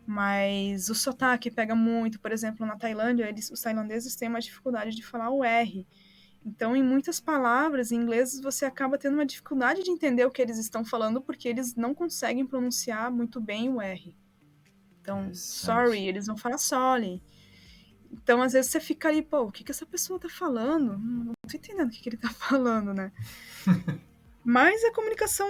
mas o sotaque pega muito. Por exemplo, na Tailândia, os tailandeses têm uma dificuldade de falar o R. Então, em muitas palavras em inglês, você acaba tendo uma dificuldade de entender o que eles estão falando, porque eles não conseguem pronunciar muito bem o R. Então, sorry, eles vão falar sorry. Então, às vezes você fica ali, pô, o que essa pessoa tá falando? Não tô entendendo o que ele tá falando, né? Mas a comunicação,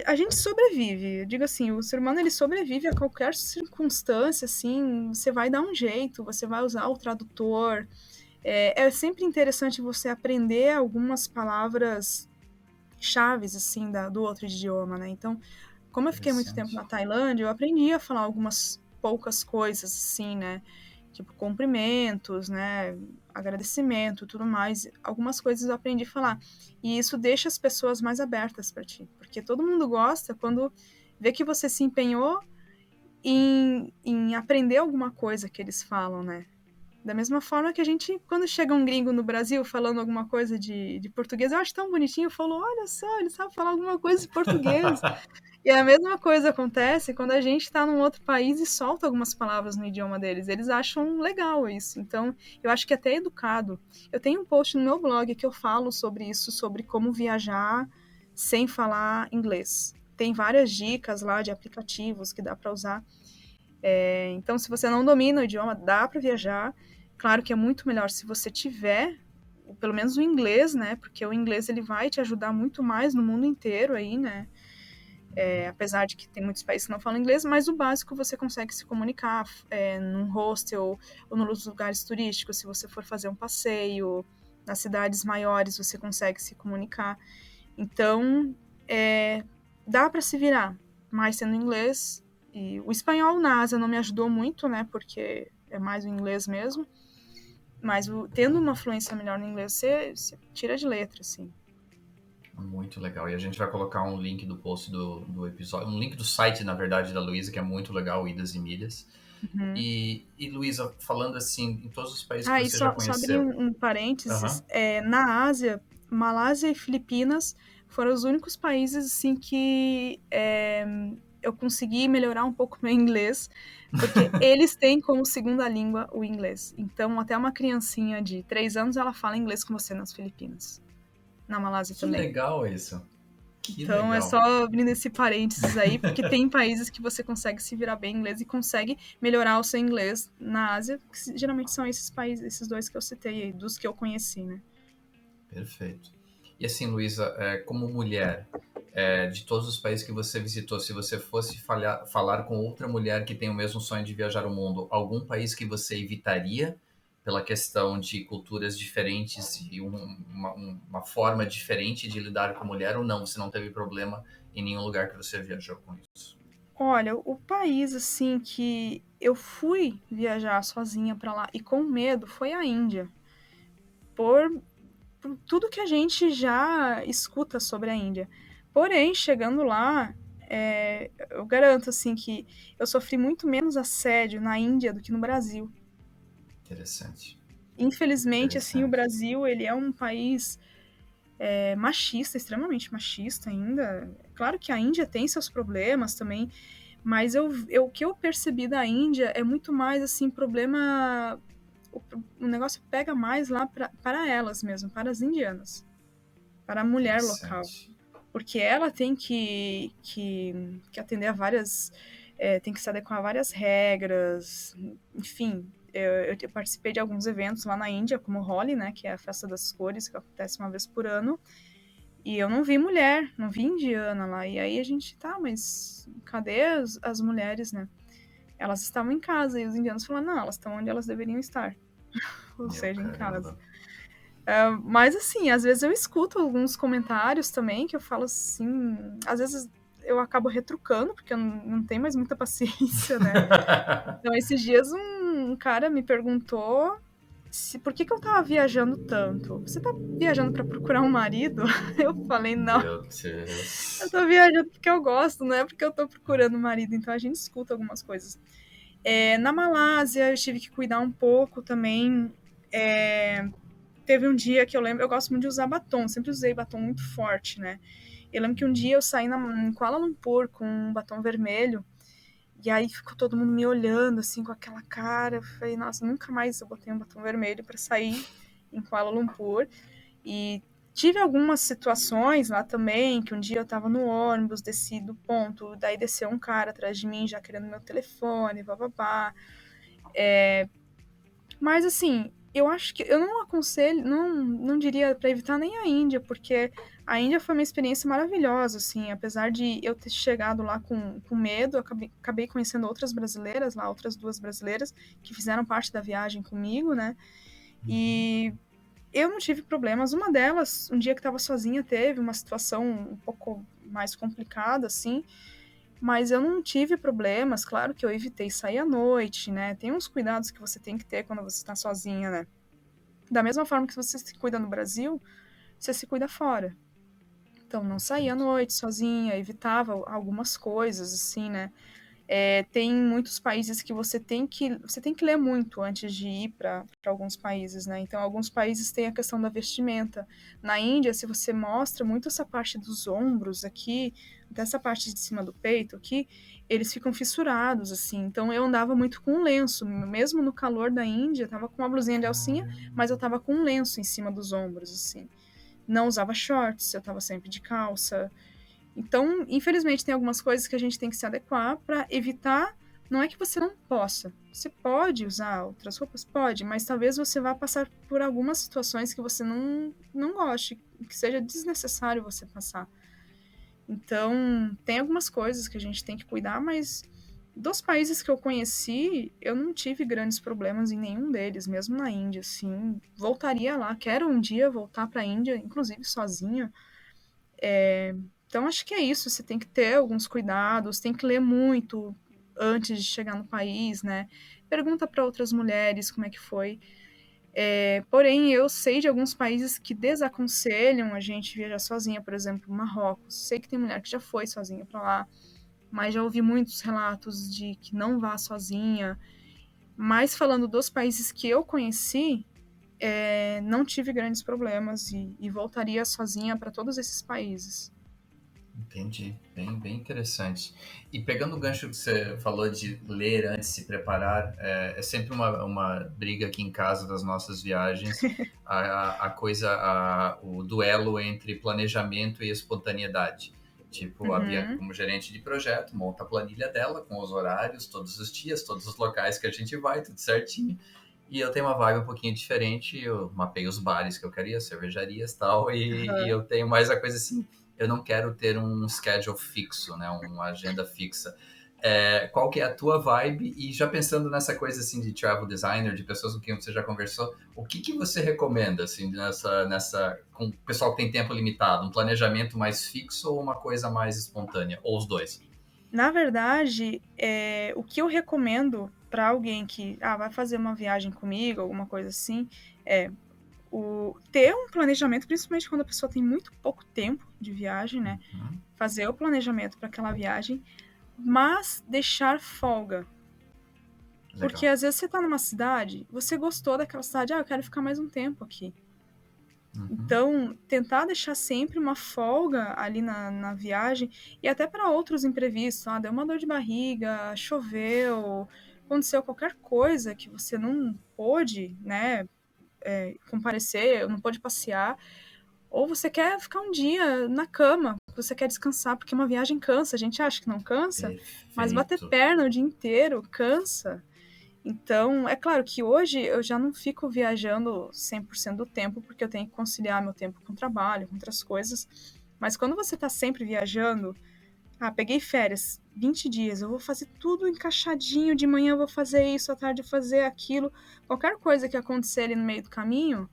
a gente sobrevive. Eu digo assim, o ser humano, ele sobrevive a qualquer circunstância, assim, você vai dar um jeito, você vai usar o tradutor. É sempre interessante você aprender algumas palavras chaves, assim, do outro idioma, né? Então, como eu fiquei muito tempo na Tailândia, eu aprendi a falar algumas poucas coisas, assim, né? Tipo, cumprimentos, né? Agradecimento, tudo mais. Algumas coisas eu aprendi a falar. E isso deixa as pessoas mais abertas para ti. Porque todo mundo gosta quando vê que você se empenhou em aprender alguma coisa que eles falam, né? Da mesma forma que a gente, quando chega um gringo no Brasil falando alguma coisa de português, eu acho tão bonitinho, falou, olha só, ele sabe falar alguma coisa de português. E a mesma coisa acontece quando a gente está num outro país e solta algumas palavras no idioma deles. Eles acham legal isso. Então, eu acho que é até educado. Eu tenho um post no meu blog que eu falo sobre isso, sobre como viajar sem falar inglês. Tem várias dicas lá de aplicativos que dá para usar. Então, se você não domina o idioma, dá para viajar. Claro que é muito melhor se você tiver, pelo menos o inglês, né? Porque o inglês ele vai te ajudar muito mais no mundo inteiro aí, né? Apesar de que tem muitos países que não falam inglês, mas o básico você consegue se comunicar num hostel ou nos lugares turísticos, se você for fazer um passeio, nas cidades maiores você consegue se comunicar. Então, dá para se virar, mas sendo inglês. E o espanhol na Ásia não me ajudou muito, né, porque é mais o inglês mesmo, mas tendo uma fluência melhor no inglês, você tira de letra, assim. Muito legal. E a gente vai colocar um link do post do episódio, um link do site, na verdade, da Luísa, que é muito legal, Idas e Milhas. Uhum. E Luísa, falando assim, em todos os países que você já Só conheceu... abrir um parênteses, na Ásia, Malásia e Filipinas foram os únicos países, assim, que eu consegui melhorar um pouco meu inglês, porque eles têm como segunda língua o inglês. Então, até uma criancinha de 3 anos, ela fala inglês com você nas Filipinas. Na Malásia também. Que legal isso. Então, legal. É só abrindo esse parênteses aí, porque tem países que você consegue se virar bem em inglês e consegue melhorar o seu inglês na Ásia, que geralmente são esses países, esses dois que eu citei aí, dos que eu conheci, né? Perfeito. E assim, Luísa, como mulher, de todos os países que você visitou, se você fosse falar com outra mulher que tem o mesmo sonho de viajar o mundo, algum país que você evitaria pela questão de culturas diferentes e uma forma diferente de lidar com a mulher, ou não? Você não teve problema em nenhum lugar que você viajou com isso? Olha, o país, assim, que eu fui viajar sozinha para lá e com medo foi a Índia. Por tudo que a gente já escuta sobre a Índia. Porém, chegando lá, eu garanto, assim, que eu sofri muito menos assédio na Índia do que no Brasil. Interessante. Infelizmente, assim, o Brasil, ele é um país machista, extremamente machista ainda. Claro que a Índia tem seus problemas também, mas o que eu percebi da Índia é muito mais, assim, problema... O negócio pega mais lá para elas mesmo, para as indianas, para a mulher local. Porque ela tem que atender a várias... tem que se adequar a várias regras, enfim... Eu participei de alguns eventos lá na Índia, como o Holi, né, que é a festa das cores, que acontece uma vez por ano, e eu não vi mulher, não vi indiana lá, e aí a gente, mas cadê as mulheres, né? Elas estavam em casa, e os indianos falaram, não, elas estão onde elas deveriam estar, ou seja, em casa. Mas assim, às vezes eu escuto alguns comentários também, que eu falo assim, às vezes eu acabo retrucando, porque eu não tenho mais muita paciência, né? Então, esses dias um cara me perguntou por que eu tava viajando tanto. Você tá viajando pra procurar um marido? Eu falei, não. Meu Deus. Eu tô viajando porque eu gosto, não é porque eu tô procurando um marido. Então, a gente escuta algumas coisas. Na Malásia, eu tive que cuidar um pouco também. Teve um dia que eu lembro, eu gosto muito de usar batom, sempre usei batom muito forte, né? Eu lembro que um dia eu saí em Kuala Lumpur com um batom vermelho, e aí ficou todo mundo me olhando, assim, com aquela cara. Eu falei, nossa, nunca mais eu botei um batom vermelho para sair em Kuala Lumpur. E tive algumas situações lá também, que um dia eu tava no ônibus, desci do ponto, daí desceu um cara atrás de mim, já querendo meu telefone, bababá. Mas, assim, eu acho que eu não aconselho, não diria para evitar nem a Índia, porque a Índia foi uma experiência maravilhosa, assim, apesar de eu ter chegado lá com medo, eu acabei conhecendo outras brasileiras lá, outras 2 brasileiras, que fizeram parte da viagem comigo, né, e eu não tive problemas. Uma delas, um dia que estava sozinha, teve uma situação um pouco mais complicada, assim, mas eu não tive problemas. Claro que eu evitei sair à noite, né? Tem uns cuidados que você tem que ter quando você está sozinha, né? Da mesma forma que você se cuida no Brasil, você se cuida fora. Então, não saía à noite sozinha, evitava algumas coisas, assim, né? Tem muitos países que você tem que ler muito antes de ir para alguns países, né? Então, alguns países têm a questão da vestimenta. Na Índia, se você mostra muito essa parte dos ombros aqui, dessa parte de cima do peito aqui, eles ficam fissurados, assim. Então, eu andava muito com um lenço. Mesmo no calor da Índia, eu tava com uma blusinha de alcinha, mas eu tava com um lenço em cima dos ombros, assim. Não usava shorts, eu tava sempre de calça. Então, infelizmente, tem algumas coisas que a gente tem que se adequar para evitar. Não é que você não possa. Você pode usar outras roupas? Pode, mas talvez você vá passar por algumas situações que você não goste, que seja desnecessário você passar. Então, tem algumas coisas que a gente tem que cuidar, mas dos países que eu conheci, eu não tive grandes problemas em nenhum deles, mesmo na Índia, assim. Voltaria lá, quero um dia voltar para a Índia, inclusive sozinha. Então, acho que é isso. Você tem que ter alguns cuidados, tem que ler muito antes de chegar no país, né? Pergunta para outras mulheres como é que foi. Porém, eu sei de alguns países que desaconselham a gente viajar sozinha, por exemplo, Marrocos. Sei que tem mulher que já foi sozinha para lá, mas já ouvi muitos relatos de que não vá sozinha. Mas falando dos países que eu conheci, não tive grandes problemas e voltaria sozinha para todos esses países. Entendi, bem interessante. E pegando o gancho que você falou de ler antes de se preparar, é sempre uma briga aqui em casa das nossas viagens, o duelo entre planejamento e espontaneidade. Tipo, a Bia, como gerente de projeto, monta a planilha dela com os horários, todos os dias, todos os locais que a gente vai, tudo certinho. E eu tenho uma vibe um pouquinho diferente, eu mapei os bares que eu queria, cervejarias e tal, e eu tenho mais a coisa assim, eu não quero ter um schedule fixo, né, uma agenda fixa. Qual que é a tua vibe? E já pensando nessa coisa assim de travel designer, de pessoas com quem você já conversou, o que você recomenda assim com o pessoal que tem tempo limitado? Um planejamento mais fixo ou uma coisa mais espontânea? Ou os dois? Na verdade, o que eu recomendo para alguém que vai fazer uma viagem comigo, alguma coisa assim, ter um planejamento, principalmente quando a pessoa tem muito pouco tempo de viagem, né? Fazer o planejamento para aquela viagem, mas deixar folga. Legal. Porque às vezes você tá numa cidade, você gostou daquela cidade, eu quero ficar mais um tempo aqui. Então, tentar deixar sempre uma folga ali na viagem, e até para outros imprevistos, deu uma dor de barriga, choveu, aconteceu qualquer coisa que você não pôde, né, comparecer, não pôde passear, ou você quer ficar um dia na cama, você quer descansar, porque uma viagem cansa, a gente acha que não cansa, mas bater perna o dia inteiro cansa. Então, é claro que hoje eu já não fico viajando 100% do tempo, porque eu tenho que conciliar meu tempo com o trabalho, com outras coisas. Mas quando você tá sempre viajando, peguei férias, 20 dias, eu vou fazer tudo encaixadinho, de manhã eu vou fazer isso, à tarde eu vou fazer aquilo. Qualquer coisa que acontecer ali no meio do caminho,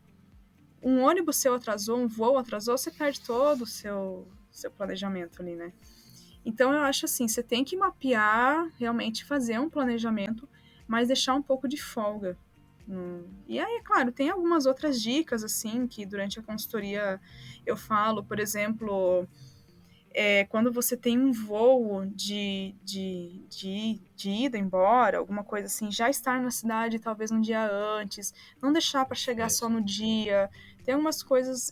um ônibus seu atrasou, um voo atrasou, você perde todo o seu planejamento ali, né? Então, eu acho assim, você tem que mapear, realmente fazer um planejamento, mas deixar um pouco de folga. E aí, claro, tem algumas outras dicas, assim, que durante a consultoria eu falo, por exemplo, quando você tem um voo de ida embora, alguma coisa assim, já estar na cidade talvez um dia antes, não deixar para chegar só no dia. Tem algumas coisas,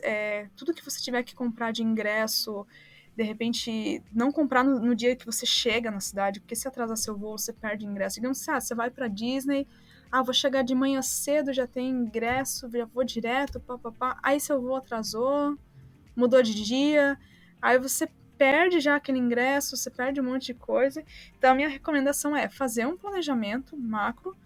tudo que você tiver que comprar de ingresso, de repente, não comprar no dia que você chega na cidade, porque se atrasar seu voo, você perde ingresso. Digamos que você vai para Disney, vou chegar de manhã cedo, já tem ingresso, já vou direto, aí seu voo atrasou, mudou de dia, aí você perde já aquele ingresso, você perde um monte de coisa. Então, a minha recomendação é fazer um planejamento macro,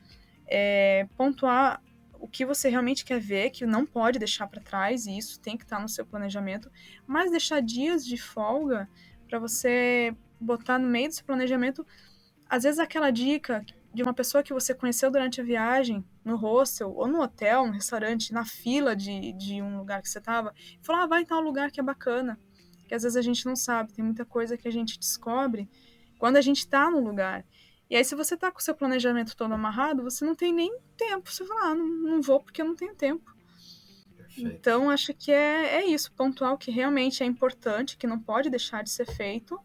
pontuar o que você realmente quer ver, que não pode deixar para trás, e isso tem que estar no seu planejamento, mas deixar dias de folga para você botar no meio do seu planejamento. Às vezes aquela dica de uma pessoa que você conheceu durante a viagem, no hostel, ou no hotel, no restaurante, na fila de um lugar que você estava, e falar, vai em tal lugar que é bacana. Que às vezes a gente não sabe, tem muita coisa que a gente descobre quando a gente está no lugar. E aí, se você está com o seu planejamento todo amarrado, você não tem nem tempo. Você fala, não vou porque eu não tenho tempo. Perfeito. Então, acho que é isso, pontuar o que realmente é importante, que não pode deixar de ser feito,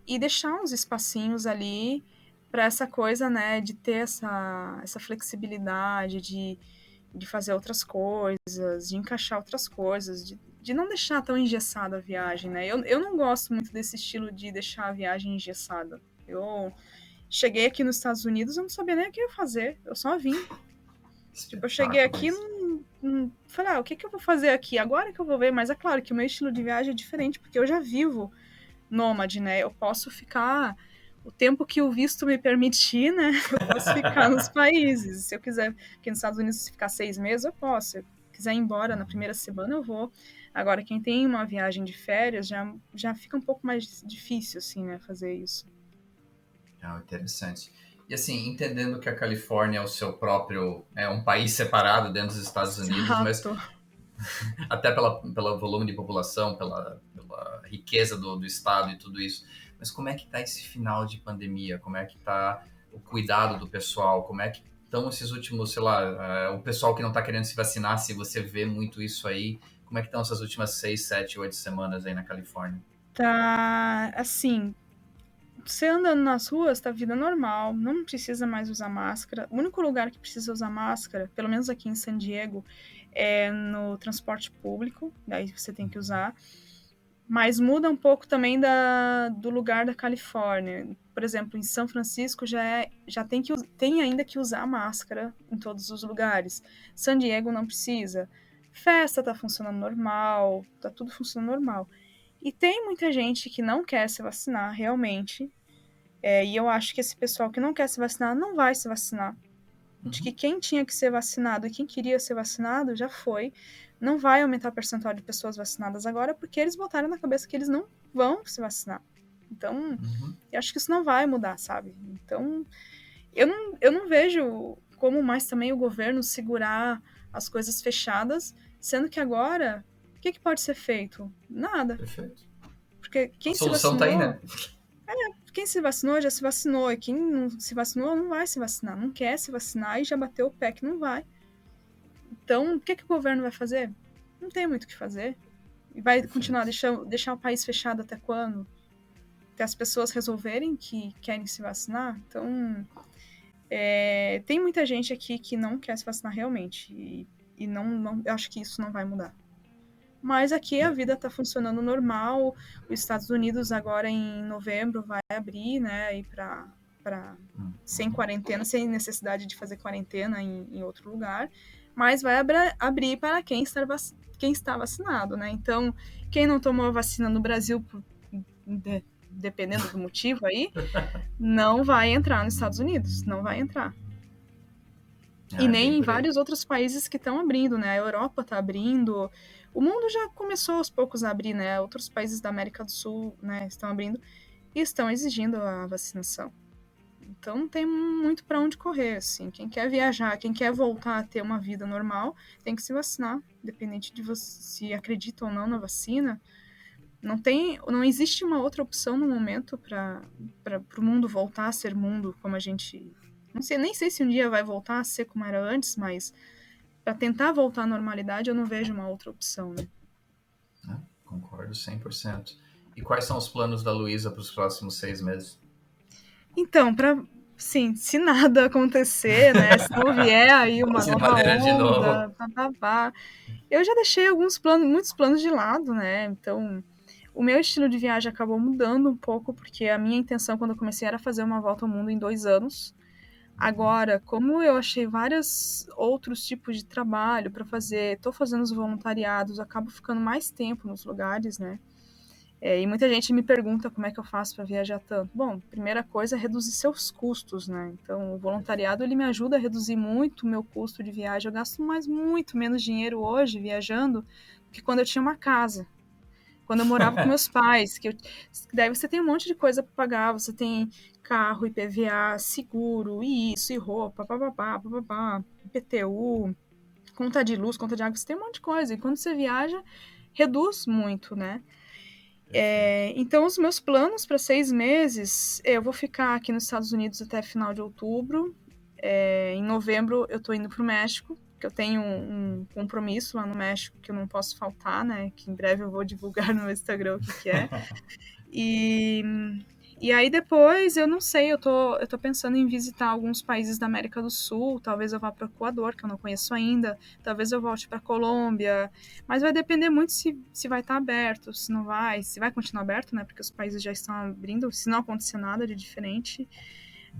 e deixar uns espacinhos ali para essa coisa, né, de ter essa flexibilidade, de fazer outras coisas, de encaixar outras coisas, de não deixar tão engessada a viagem, né? Eu não gosto muito desse estilo de deixar a viagem engessada. Eu cheguei aqui nos Estados Unidos, eu não sabia nem o que eu ia fazer, eu só vim. Tipo, eu cheguei aqui e falei, o que eu vou fazer aqui? Agora que eu vou ver, mas é claro que o meu estilo de viagem é diferente, porque eu já vivo nômade, né? Eu posso ficar o tempo que o visto me permitir, né? Eu posso ficar nos países. Se eu quiser, aqui nos Estados Unidos, ficar 6 meses, eu posso. Se eu quiser ir embora na primeira semana, eu vou. Agora, quem tem uma viagem de férias, já fica um pouco mais difícil, assim, né? Fazer isso. Interessante. E assim, entendendo que a Califórnia é o seu próprio, um país separado dentro dos Estados Unidos, mas até pelo volume de população, pela riqueza do estado e tudo isso. Mas como é que está esse final de pandemia? Como é que está o cuidado do pessoal? Como é que estão esses últimos, sei lá, o pessoal que não está querendo se vacinar, se você vê muito isso aí, como é que estão essas últimas 6, 7, 8 semanas aí na Califórnia? Tá, assim, você andando nas ruas, tá vida normal, não precisa mais usar máscara. O único lugar que precisa usar máscara, pelo menos aqui em San Diego, é no transporte público, daí você tem que usar. Mas muda um pouco também do lugar da Califórnia. Por exemplo, em São Francisco já tem ainda que usar máscara em todos os lugares. San Diego não precisa. Festa tá funcionando normal, tá tudo funcionando normal. E tem muita gente que não quer se vacinar, realmente. E eu acho que esse pessoal que não quer se vacinar não vai se vacinar. De que quem tinha que ser vacinado e quem queria ser vacinado já foi. Não vai aumentar o percentual de pessoas vacinadas agora porque eles botaram na cabeça que eles não vão se vacinar. Então, eu acho que isso não vai mudar, sabe? Então, eu não vejo como mais também o governo segurar as coisas fechadas, sendo que agora, o que pode ser feito? Nada. Perfeito. Porque quem a solução se vacinou... tá aí, né? Quem se vacinou, já se vacinou. E quem não se vacinou, não vai se vacinar. Não quer se vacinar e já bateu o pé que não vai. Então, o que o governo vai fazer? Não tem muito o que fazer. E vai continuar deixar o país fechado até quando? Até as pessoas resolverem que querem se vacinar? Então, tem muita gente aqui que não quer se vacinar realmente. E não, eu acho que isso não vai mudar. Mas aqui a vida está funcionando normal. Os Estados Unidos agora em novembro vai abrir, né, aí sem quarentena, sem necessidade de fazer quarentena em outro lugar, mas vai abrir para quem está vacinado, né? Então, quem não tomou a vacina no Brasil, dependendo do motivo aí, não vai entrar nos Estados Unidos, não vai entrar. E nem em vários outros países que estão abrindo, né? A Europa está abrindo. O mundo já começou aos poucos a abrir, né? Outros países da América do Sul, né, estão abrindo e estão exigindo a vacinação. Então não tem muito para onde correr, assim. Quem quer viajar, quem quer voltar a ter uma vida normal, tem que se vacinar, independente de você se acredita ou não na vacina. Não existe uma outra opção no momento para o mundo voltar a ser mundo como a gente... nem sei se um dia vai voltar a ser como era antes, mas para tentar voltar à normalidade, eu não vejo uma outra opção, né? Concordo 100%. E quais são os planos da Luísa para os próximos 6 meses? Então, sim, se nada acontecer, né? Se não vier aí uma nova onda, eu já deixei muitos planos de lado, né? Então, o meu estilo de viagem acabou mudando um pouco, porque a minha intenção quando eu comecei era fazer uma volta ao mundo em 2 anos. Agora, como eu achei vários outros tipos de trabalho para fazer, estou fazendo os voluntariados, acabo ficando mais tempo nos lugares, né? E muita gente me pergunta como é que eu faço para viajar tanto. Bom, primeira coisa é reduzir seus custos, né? Então, o voluntariado ele me ajuda a reduzir muito o meu custo de viagem. Eu gasto muito menos dinheiro hoje viajando do que quando eu tinha uma casa. quando eu morava com meus pais, daí você tem um monte de coisa para pagar, você tem carro, IPVA, seguro, isso, e roupa, papapá, IPTU, conta de luz, conta de água, você tem um monte de coisa. E quando você viaja, reduz muito, né? Então, os meus planos para 6 meses, eu vou ficar aqui nos Estados Unidos até final de outubro. Em novembro, eu tô indo pro México, que eu tenho um compromisso lá no México que eu não posso faltar, né? Que em breve eu vou divulgar no meu Instagram o que é. E aí depois, eu não sei, eu tô pensando em visitar alguns países da América do Sul, talvez eu vá para o Equador, que eu não conheço ainda, talvez eu volte para Colômbia, mas vai depender muito se vai estar aberto, se não vai, se vai continuar aberto, né, porque os países já estão abrindo, se não acontecer nada de diferente.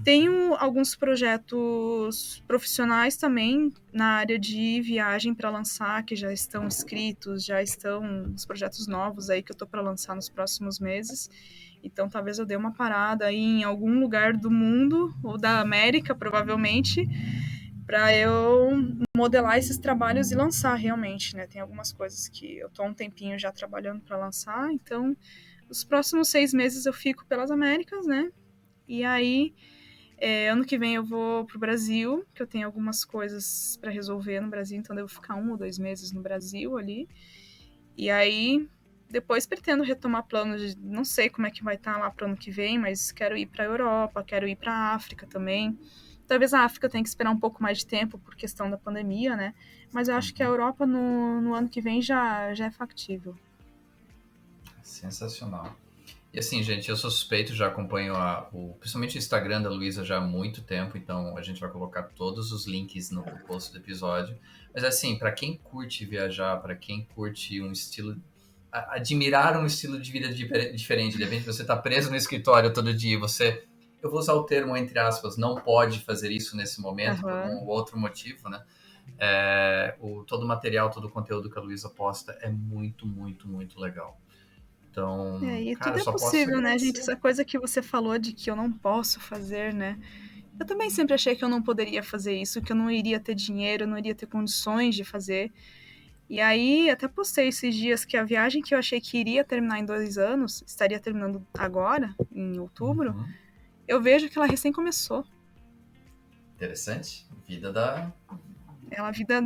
Tenho alguns projetos profissionais também na área de viagem para lançar, que já estão escritos, já estão os projetos novos aí que eu tô para lançar nos próximos meses. Então, talvez eu dê uma parada aí em algum lugar do mundo, ou da América, provavelmente, para eu modelar esses trabalhos e lançar realmente, né? Tem algumas coisas que eu tô há um tempinho já trabalhando para lançar, então, os próximos 6 meses eu fico pelas Américas, né? E aí, ano que vem eu vou pro Brasil, que eu tenho algumas coisas para resolver no Brasil, então eu devo ficar 1 ou 2 meses no Brasil ali. E aí, depois pretendo retomar planos de, não sei como é que vai estar lá pro ano que vem, mas quero ir para a Europa, quero ir para a África também. Talvez a África tenha que esperar um pouco mais de tempo por questão da pandemia, né? Mas eu acho que a Europa no ano que vem já é factível. Sensacional. E assim, gente, eu sou suspeito, já acompanho principalmente o Instagram da Luísa já há muito tempo, então a gente vai colocar todos os links no post do episódio. Mas assim, para quem curte viajar, para quem curte um estilo, admirar um estilo de vida diferente, de repente você tá preso no escritório todo dia, eu vou usar o termo entre aspas, não pode fazer isso nesse momento, por um ou outro motivo, né? Todo o material, todo o conteúdo que a Luísa posta é muito, muito, muito legal. Então, e cara, tudo só é possível, posso né, gente? Essa coisa que você falou de que eu não posso fazer, né? Eu também sempre achei que eu não poderia fazer isso, que eu não iria ter dinheiro, eu não iria ter condições de fazer. E aí, até postei esses dias que a viagem que eu achei que iria terminar em 2 anos, estaria terminando agora, em outubro, eu vejo que ela recém começou. Interessante.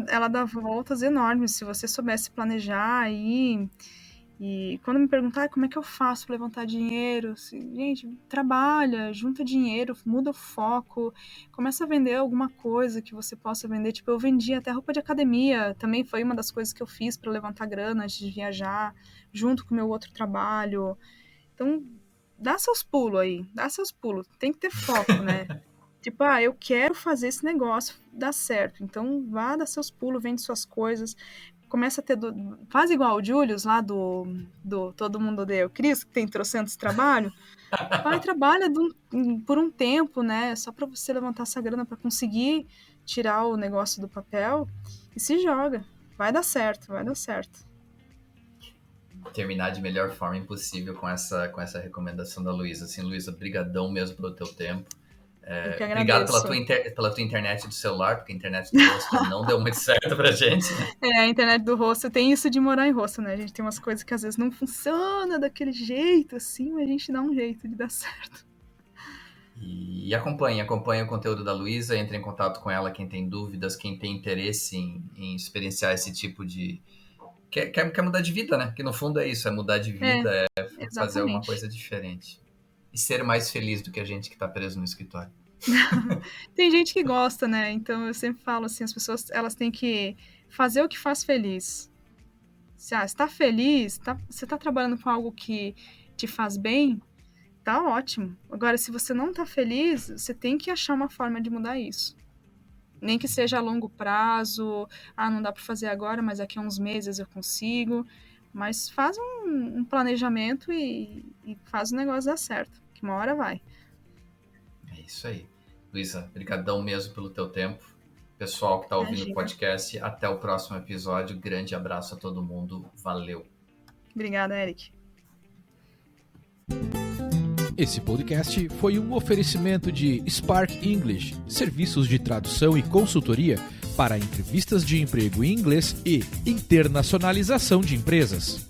Ela dá voltas enormes, se você soubesse planejar e quando me perguntar como é que eu faço para levantar dinheiro, assim, gente, trabalha, junta dinheiro, muda o foco, começa a vender alguma coisa que você possa vender. Tipo, eu vendi até roupa de academia, também foi uma das coisas que eu fiz para levantar grana antes de viajar, junto com o meu outro trabalho. Então, dá seus pulos aí, tem que ter foco, né? Tipo, eu quero fazer esse negócio dar certo, então vá dar seus pulos, vende suas coisas. Começa a ter... Faz igual o Julius lá do Todo Mundo Odeia o Chris, que tem trocentos trabalho. Vai, trabalha por um tempo, né? Só pra você levantar essa grana pra conseguir tirar o negócio do papel e se joga. Vai dar certo. Terminar de melhor forma impossível com essa recomendação da Luísa. Assim, Luísa, brigadão mesmo pelo teu tempo. Obrigado pela tua internet do celular, porque a internet do hostel não deu muito certo pra gente, né? A internet do hostel tem isso de morar em hostel, né? A gente tem umas coisas que às vezes não funcionam daquele jeito, assim, mas a gente dá um jeito de dar certo. E acompanhe o conteúdo da Luísa, entre em contato com ela, quem tem dúvidas, quem tem interesse em experienciar esse tipo de... Quer mudar de vida, né? Que no fundo é isso, é mudar de vida, é fazer alguma coisa diferente. E ser mais feliz do que a gente que tá preso no escritório. Tem gente que gosta, né? Então eu sempre falo assim, as pessoas elas têm que fazer o que faz feliz. Se você tá feliz, você tá trabalhando com algo que te faz bem, tá ótimo. Agora, se você não tá feliz, você tem que achar uma forma de mudar isso. Nem que seja a longo prazo, não dá pra fazer agora, mas daqui a uns meses eu consigo. Mas faz um planejamento e faz o negócio dar certo, que uma hora vai. É isso aí. Luísa, brigadão mesmo pelo teu tempo. Pessoal que tá ouvindo o podcast, até o próximo episódio. Grande abraço a todo mundo. Valeu. Obrigada, Eric. Esse podcast foi um oferecimento de Spark English, serviços de tradução e consultoria para entrevistas de emprego em inglês e internacionalização de empresas.